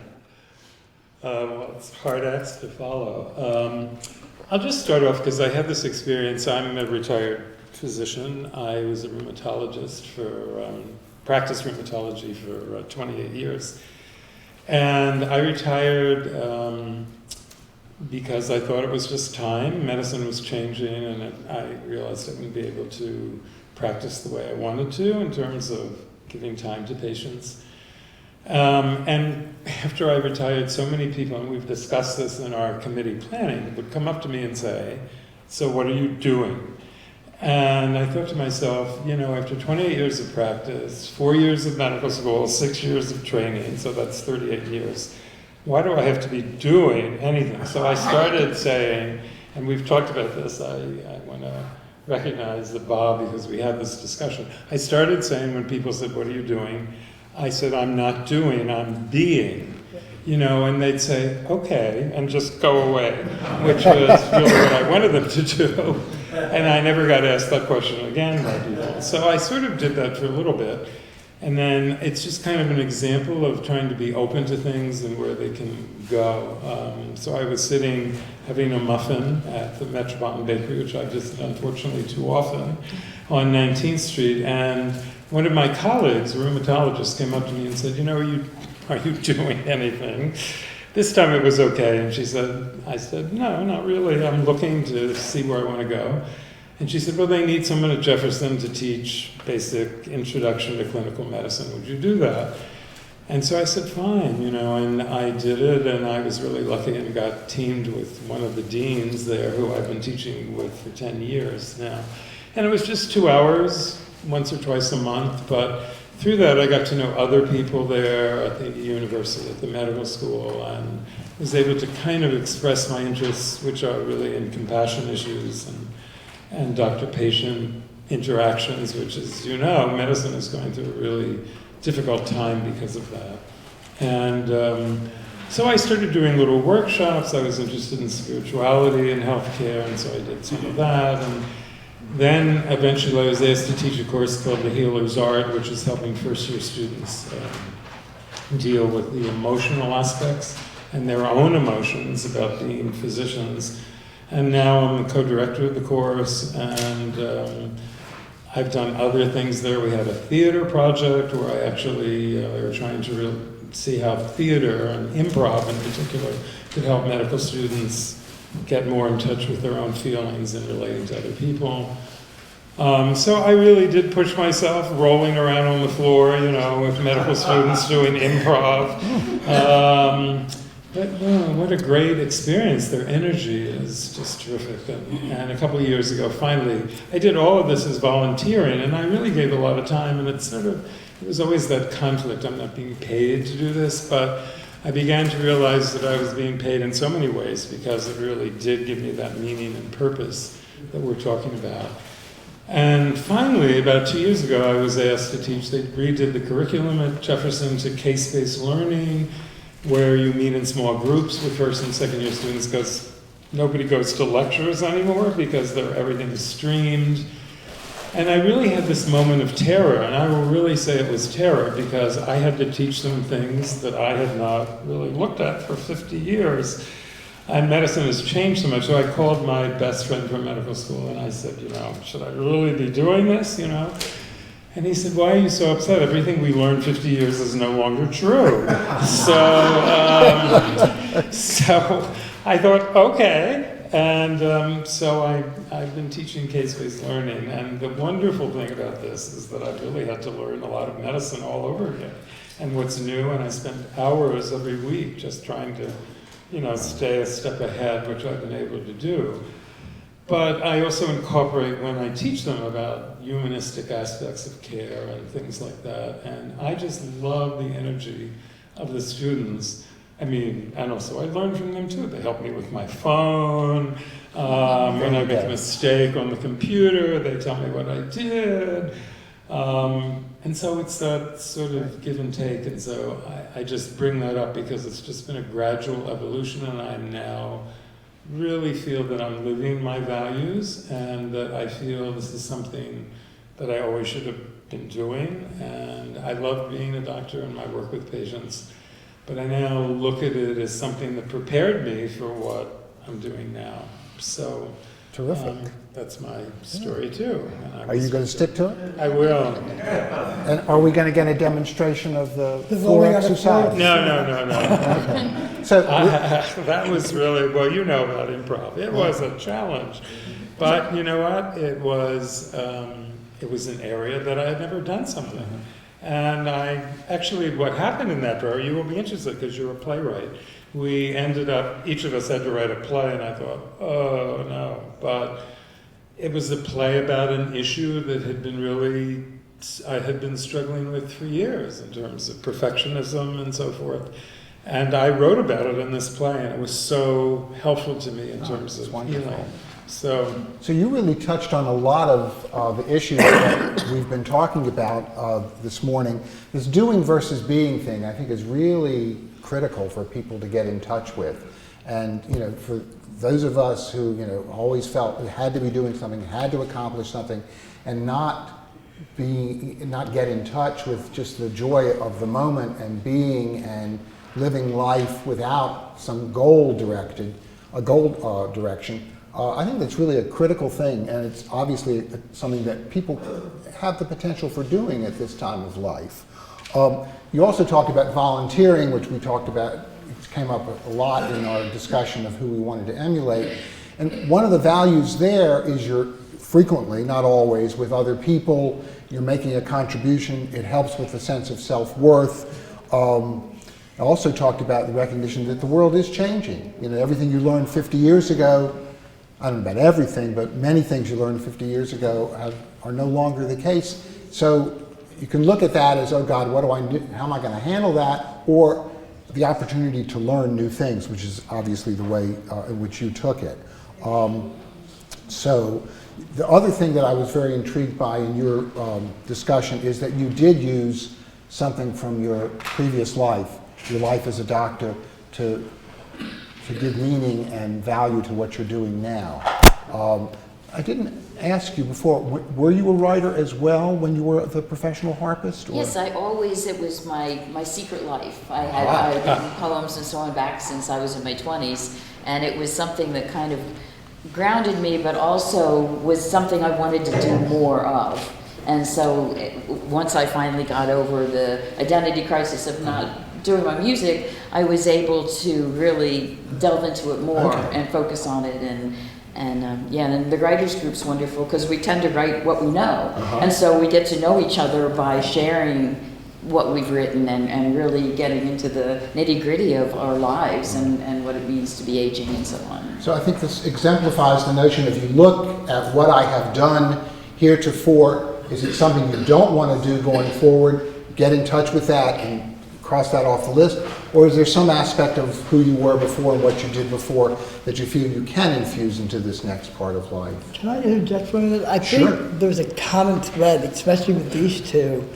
Well, it's hard acts to follow. I'll just start off because I had this experience. I'm a retired physician. I was a rheumatologist practiced rheumatology for 28 years. And I retired because I thought it was just time. Medicine was changing, and I realized I wouldn't be able to practice the way I wanted to in terms of giving time to patients. And after I retired, so many people, and we've discussed this in our committee planning, would come up to me and say, "So what are you doing?" And I thought to myself, you know, after 28 years of practice, 4 years of medical school, 6 years of training, so that's 38 years, why do I have to be doing anything? So I started saying, and we've talked about this, I want to recognize that Bob, because we had this discussion. I started saying when people said, "What are you doing?" I said, "I'm not doing, I'm being." You know, and they'd say, "Okay," and just go away, which was really what I wanted them to do. And I never got asked that question again by people. So I sort of did that for a little bit. And then it's just kind of an example of trying to be open to things and where they can go. So I was sitting having a muffin at the Metropolitan Bakery, which I visit unfortunately too often, on 19th Street. And one of my colleagues, a rheumatologist, came up to me and said, "You know, are you doing anything?" This time it was okay. And I said, "No, not really. I'm looking to see where I want to go." And she said, "Well, they need someone at Jefferson to teach basic introduction to clinical medicine. Would you do that?" And so I said, "Fine," you know, and I did it, and I was really lucky and got teamed with one of the deans there who I've been teaching with for 10 years now. And it was just 2 hours, once or twice a month, but through that I got to know other people there at the university, at the medical school, and was able to kind of express my interests, which are really in compassion issues and doctor-patient interactions, which is, you know, medicine is going through a really difficult time because of that. And so I started doing little workshops. I was interested in spirituality and healthcare, and so I did some of that. And then eventually I was asked to teach a course called The Healer's Art, which is helping first-year students deal with the emotional aspects and their own emotions about being physicians. And now I'm the co-director of the course, and I've done other things there. We had a theater project where I actually we were trying to see how theater and improv in particular could help medical students get more in touch with their own feelings and relating to other people. So I really did push myself, rolling around on the floor, you know, with medical students doing improv. What a great experience. Their energy is just terrific. And a couple of years ago, finally, I did all of this as volunteering, and I really gave a lot of time, and it was always that conflict. I'm not being paid to do this, but I began to realize that I was being paid in so many ways because it really did give me that meaning and purpose that we're talking about. And finally, about 2 years ago, I was asked to teach. They redid the curriculum at Jefferson to case-based learning, where you meet in small groups with first and second year students, because nobody goes to lectures anymore because everything is streamed. And I really had this moment of terror, and I will really say it was terror because I had to teach them things that I had not really looked at for 50 years. And medicine has changed so much, so I called my best friend from medical school and I said, should I really be doing this, And he said, why are you so upset? Everything we learned 50 years is no longer true. So I thought, okay. And so I've been teaching case-based learning. And the wonderful thing about this is that I've really had to learn a lot of medicine all over again. And what's new, and I spend hours every week just trying to, stay a step ahead, which I've been able to do. But I also incorporate when I teach them about humanistic aspects of care and things like that. And I just love the energy of the students. And also I learn from them too. They help me with my phone. When I make a mistake on the computer, they tell me what I did. And so it's that sort of give and take. And so I just bring that up because it's just been a gradual evolution, and I now really feel that I'm living my values and that I feel this is something that I always should have been doing. And I love being a doctor and my work with patients, but I now look at it as something that prepared me for what I'm doing now. So
terrific.
That's my story too.
Are you going to stick to it?
I will.
And are we going to get a demonstration of the floor exercise?
No.
So
that was really, well, you know about improv. It was a challenge. But you know what? It was an area that I had never done something. And what happened in that prayer, you will be interested because you're a playwright. We ended up, each of us had to write a play, and I thought, oh no. But it was a play about an issue that I had been struggling with for years in terms of perfectionism and so forth. And I wrote about it in this play, and it was so helpful to me in terms of healing. So
you really touched on a lot of the issues that we've been talking about this morning. This doing versus being thing, I think, is really critical for people to get in touch with. And for those of us who always felt we had to be doing something, had to accomplish something, and not get in touch with just the joy of the moment and being and living life without some goal direction. I think that's really a critical thing, and it's obviously something that people have the potential for doing at this time of life. You also talked about volunteering, which we talked about. It came up a lot in our discussion of who we wanted to emulate. And one of the values there is you're frequently, not always, with other people. You're making a contribution. It helps with the sense of self-worth. I also talked about the recognition that the world is changing. Everything you learned 50 years ago, I don't know about everything, but many things you learned 50 years ago are no longer the case. So you can look at that as, oh God, what do I do? How am I going to handle that? Or the opportunity to learn new things, which is obviously the way in which you took it. So the other thing that I was very intrigued by in your discussion is that you did use something from your previous life, your life as a doctor, to give meaning and value to what you're doing now. I didn't ask you before, were you a writer as well when you were the professional harpist? Or?
Yes, it was my secret life. I had written poems and so on back since I was in my 20s, and it was something that kind of grounded me, but also was something I wanted to do more of. And so once I finally got over the identity crisis of not doing my music, I was able to really delve into it more and focus on it. And the writers group's wonderful because we tend to write what we know. And so we get to know each other by sharing what we've written and really getting into the nitty-gritty of our lives and what it means to be aging and so on.
So I think this exemplifies the notion, if you look at what I have done heretofore, is it something you don't want to do going forward? Get in touch with that and cross that off the list? Or is there some aspect of who you were before and what you did before that you feel you can infuse into this next part of life?
Can I interject for a minute? I think there's a common thread, especially with these two.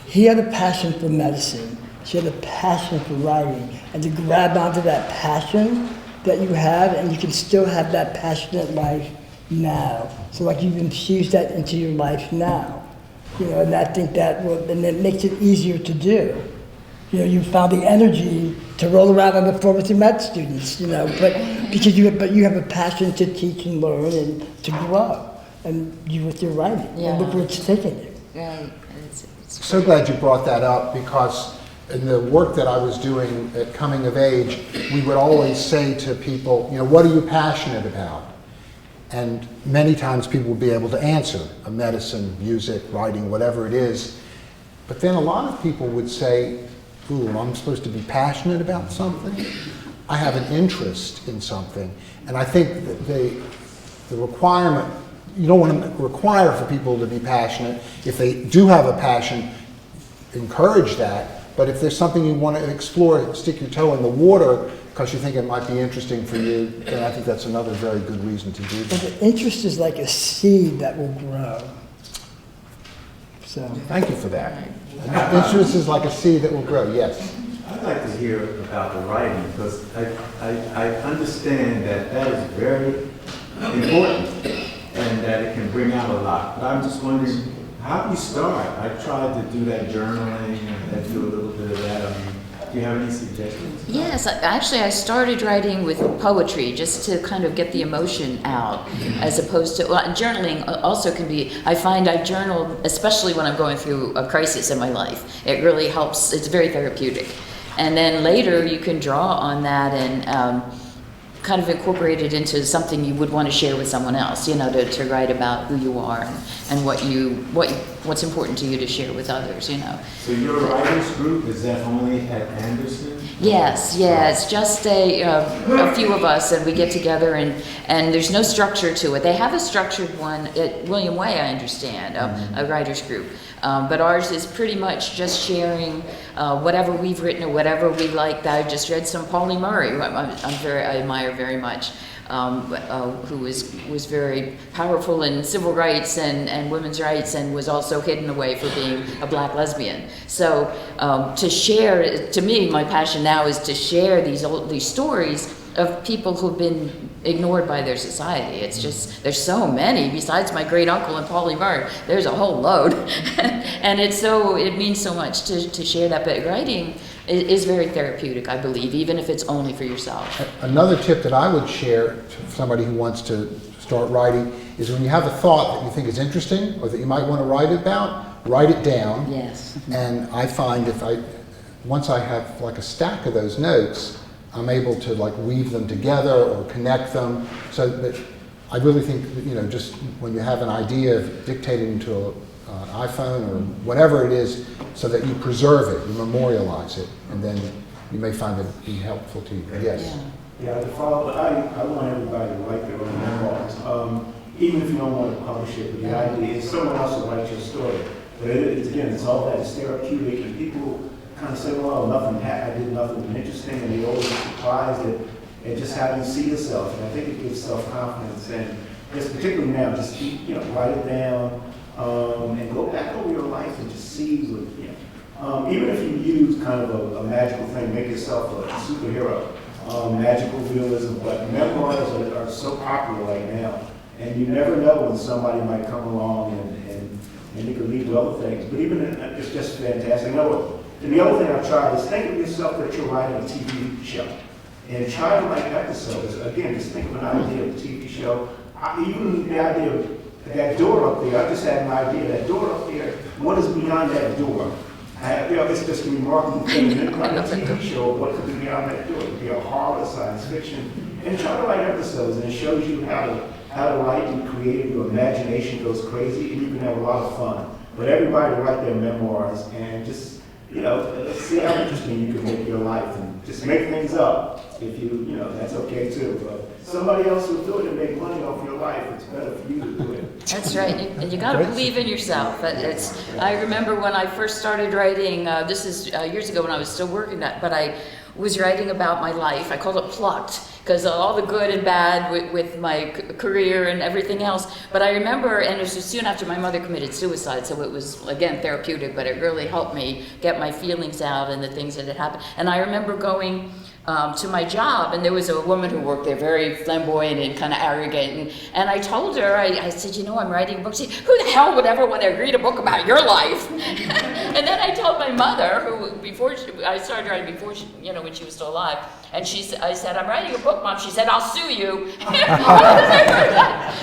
He had a passion for medicine. She had a passion for writing. And to grab onto that passion that you have, and you can still have that passionate life now. So like you've infused that into your life now. You know, and I think that will, and it makes it easier to do. You know, you found the energy to roll around on the floor with your med students, you know, but because you have a passion to teach and learn and to grow, and you with your writing.
Yeah.
And look where it's taken you.
Right.
So glad you brought that up, because in the work that I was doing at Coming of Age, we would always say to people, you know, what are you passionate about? And many times people would be able to answer, medicine, music, writing, whatever it is. But then a lot of people would say, ooh, I'm supposed to be passionate about something? I have an interest in something. And I think that the requirement, you don't want to require for people to be passionate. If they do have a passion, encourage that. But if there's something you want to explore, stick your toe in the water because you think it might be interesting for you, then I think that's another very good reason to do
But
that.
the interest is like a seed that will grow. So.
Thank you for that. Interest is like a seed that will grow, yes.
I'd like to hear about the writing, because I understand that that is very important and that it can bring out a lot. But I'm just wondering, how do you start? I tried to do that journaling and do a little bit of that. I mean, do you have any suggestions?
Yes, actually I started writing with poetry just to kind of get the emotion out, as opposed to, well, journaling also can be, I find I journal, especially when I'm going through a crisis in my life. It really helps, it's very therapeutic. And then later you can draw on that and kind of incorporate it into something you would want to share with someone else, you know, to write about who you are and what's important to you to share with others, you know.
So your writers group, is that only at Anderson?
Yes, yeah, it's just a few of us, and we get together, and there's no structure to it. They have a structured one at William Way, I understand, a writers group. But ours is pretty much just sharing whatever we've written or whatever we like. I just read some Pauli Murray, who I admire very much, who was very powerful in civil rights and women's rights, and was also hidden away for being a black lesbian. So to share, to me, my passion now is to share these stories of people who've been ignored by their society. It's just, there's so many, besides my great uncle and Pauli Murray, there's a whole load. And it means so much to share that, but writing is very therapeutic, I believe, even if it's only for yourself.
Another tip that I would share to somebody who wants to start writing is when you have a thought that you think is interesting or that you might want to write about, write it down.
Yes.
And I find once I have like a stack of those notes, I'm able to like weave them together or connect them. So that I really think that, you know, just when you have an idea of dictating to an iPhone or whatever it is, so that you preserve it, you memorialize it, and then you may find it be helpful to you. Yes.
Yeah, to follow, I want everybody to write their own memoirs, even if you don't want to publish it. But the idea is someone else will write your story. But it's all that, it's therapeutic, and people kind of say, well, I did nothing interesting, and they always surprised at just how you see yourself. And I think it gives self-confidence, and just particularly now, just keep, write it down, and go back over your life and just see what, even if you use kind of a magical thing, make yourself a superhero, magical realism, but memoirs are so popular right now, and you never know when somebody might come along and you can lead to other things. But even it's just fantastic. And the other thing I've tried is think of yourself that you're writing a TV show. And try to write episodes. Again, just think of an idea of a TV show. Even the idea of that door up there, I just had an idea, that door up there, what is beyond that door? It's just a remarkable thing. And then write a TV show, what could be beyond that door? It could be a horror, science fiction. And try to write episodes, and it shows you how to write and create. Your imagination goes crazy, and you can have a lot of fun. But everybody write their memoirs, and just see how interesting you can make your life and just make things up. If that's okay too. But somebody else will do it and make money off your life. It's better for you to do it.
That's right, and you got to believe in yourself. I remember when I first started writing, this is years ago when I was still working that, but I was writing about my life. I called it Plucked, because all the good and bad with my career and everything else. But I remember, and it was just soon after my mother committed suicide, so it was, again, therapeutic, but it really helped me get my feelings out and the things that had happened. And I remember going to my job, and there was a woman who worked there, very flamboyant and kind of arrogant, and I told her, I said, I'm writing a book. She said, who the hell would ever want to read a book about your life? And then I told my mother, who I started writing before she, when she was still alive, and I said, I'm writing a book, Mom. She said, I'll sue you.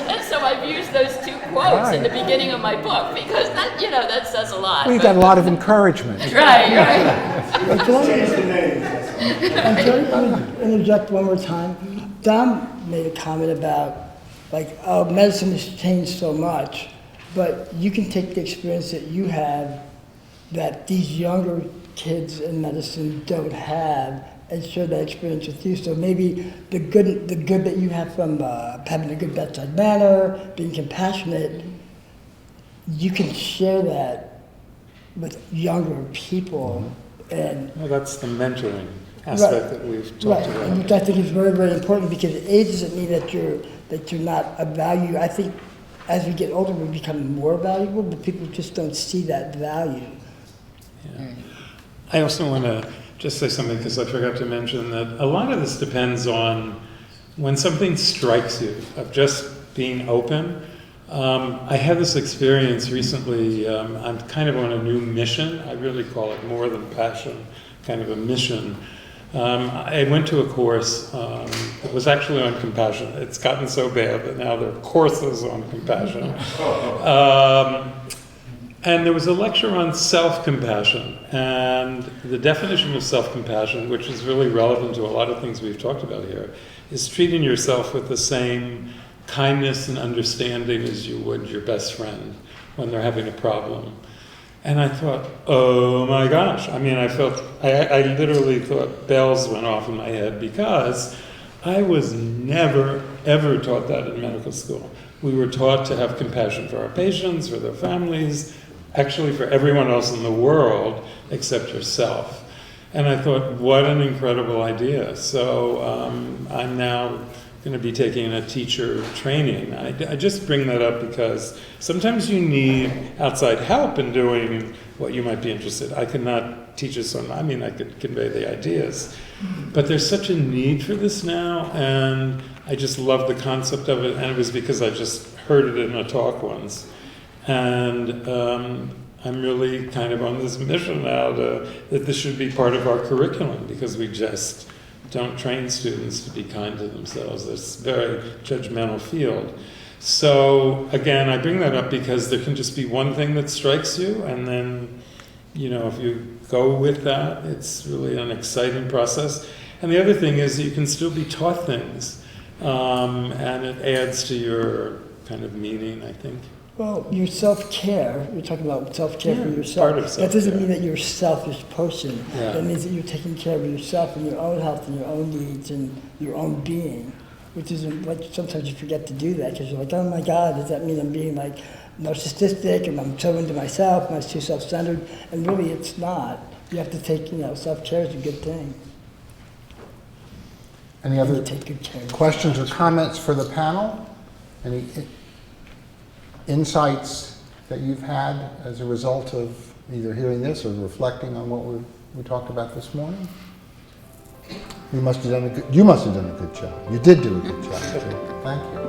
And so I've used those two quotes in the beginning of my book, because that says a lot.
We got a lot of encouragement.
Right.
Can I interject one more time? Don made a comment about, medicine has changed so much, but you can take the experience that you have that these younger kids in medicine don't have and share that experience with you. So maybe the good that you have from having a good bedside manner, being compassionate, you can share that with younger people. And
well, that's the mentoring aspect that we've talked about.
And which I think is very, very important, because age doesn't mean that you're not of value. I think as we get older, we become more valuable, but people just don't see that value.
Yeah. I also want to just say something, because I forgot to mention that a lot of this depends on when something strikes you, of just being open. I had this experience recently. I'm kind of on a new mission. I really call it more than passion, kind of a mission. I went to a course that was actually on compassion. It's gotten so bad that now there are courses on compassion. And there was a lecture on self-compassion, and the definition of self-compassion, which is really relevant to a lot of things we've talked about here, is treating yourself with the same kindness and understanding as you would your best friend when they're having a problem. And I thought, oh my gosh. I literally thought bells went off in my head, because I was never, ever taught that in medical school. We were taught to have compassion for our patients, for their families, actually for everyone else in the world except yourself. And I thought, what an incredible idea. So I'm now going to be taking a teacher training. I just bring that up because sometimes you need outside help in doing what you might be interested in. I could not teach us on, I could convey the ideas, but there's such a need for this now, and I just love the concept of it, and it was because I just heard it in a talk once. And I'm really kind of on this mission now that this should be part of our curriculum, because we just don't train students to be kind to themselves. It's a very judgmental field. So again, I bring that up because there can just be one thing that strikes you, and then, if you go with that, it's really an exciting process. And the other thing is you can still be taught things, and it adds to your kind of meaning, I think.
Well, your self-care, you're talking about self-care for yourself.
Part of self-care.
That doesn't mean that you're a selfish person.
Yeah.
That means that you're taking care of yourself and your own health and your own needs and your own being, which is what sometimes you forget to do that, because you're like, oh my God, does that mean I'm being narcissistic, and I'm so into myself, and I'm too self-centered? And really it's not. You have to take, self-care is a good thing.
Any other
take good care of
questions or comments for the panel? Any insights that you've had as a result of either hearing this or reflecting on what we talked about this morning? You must have done a good job. You did do a good job, too. Thank you.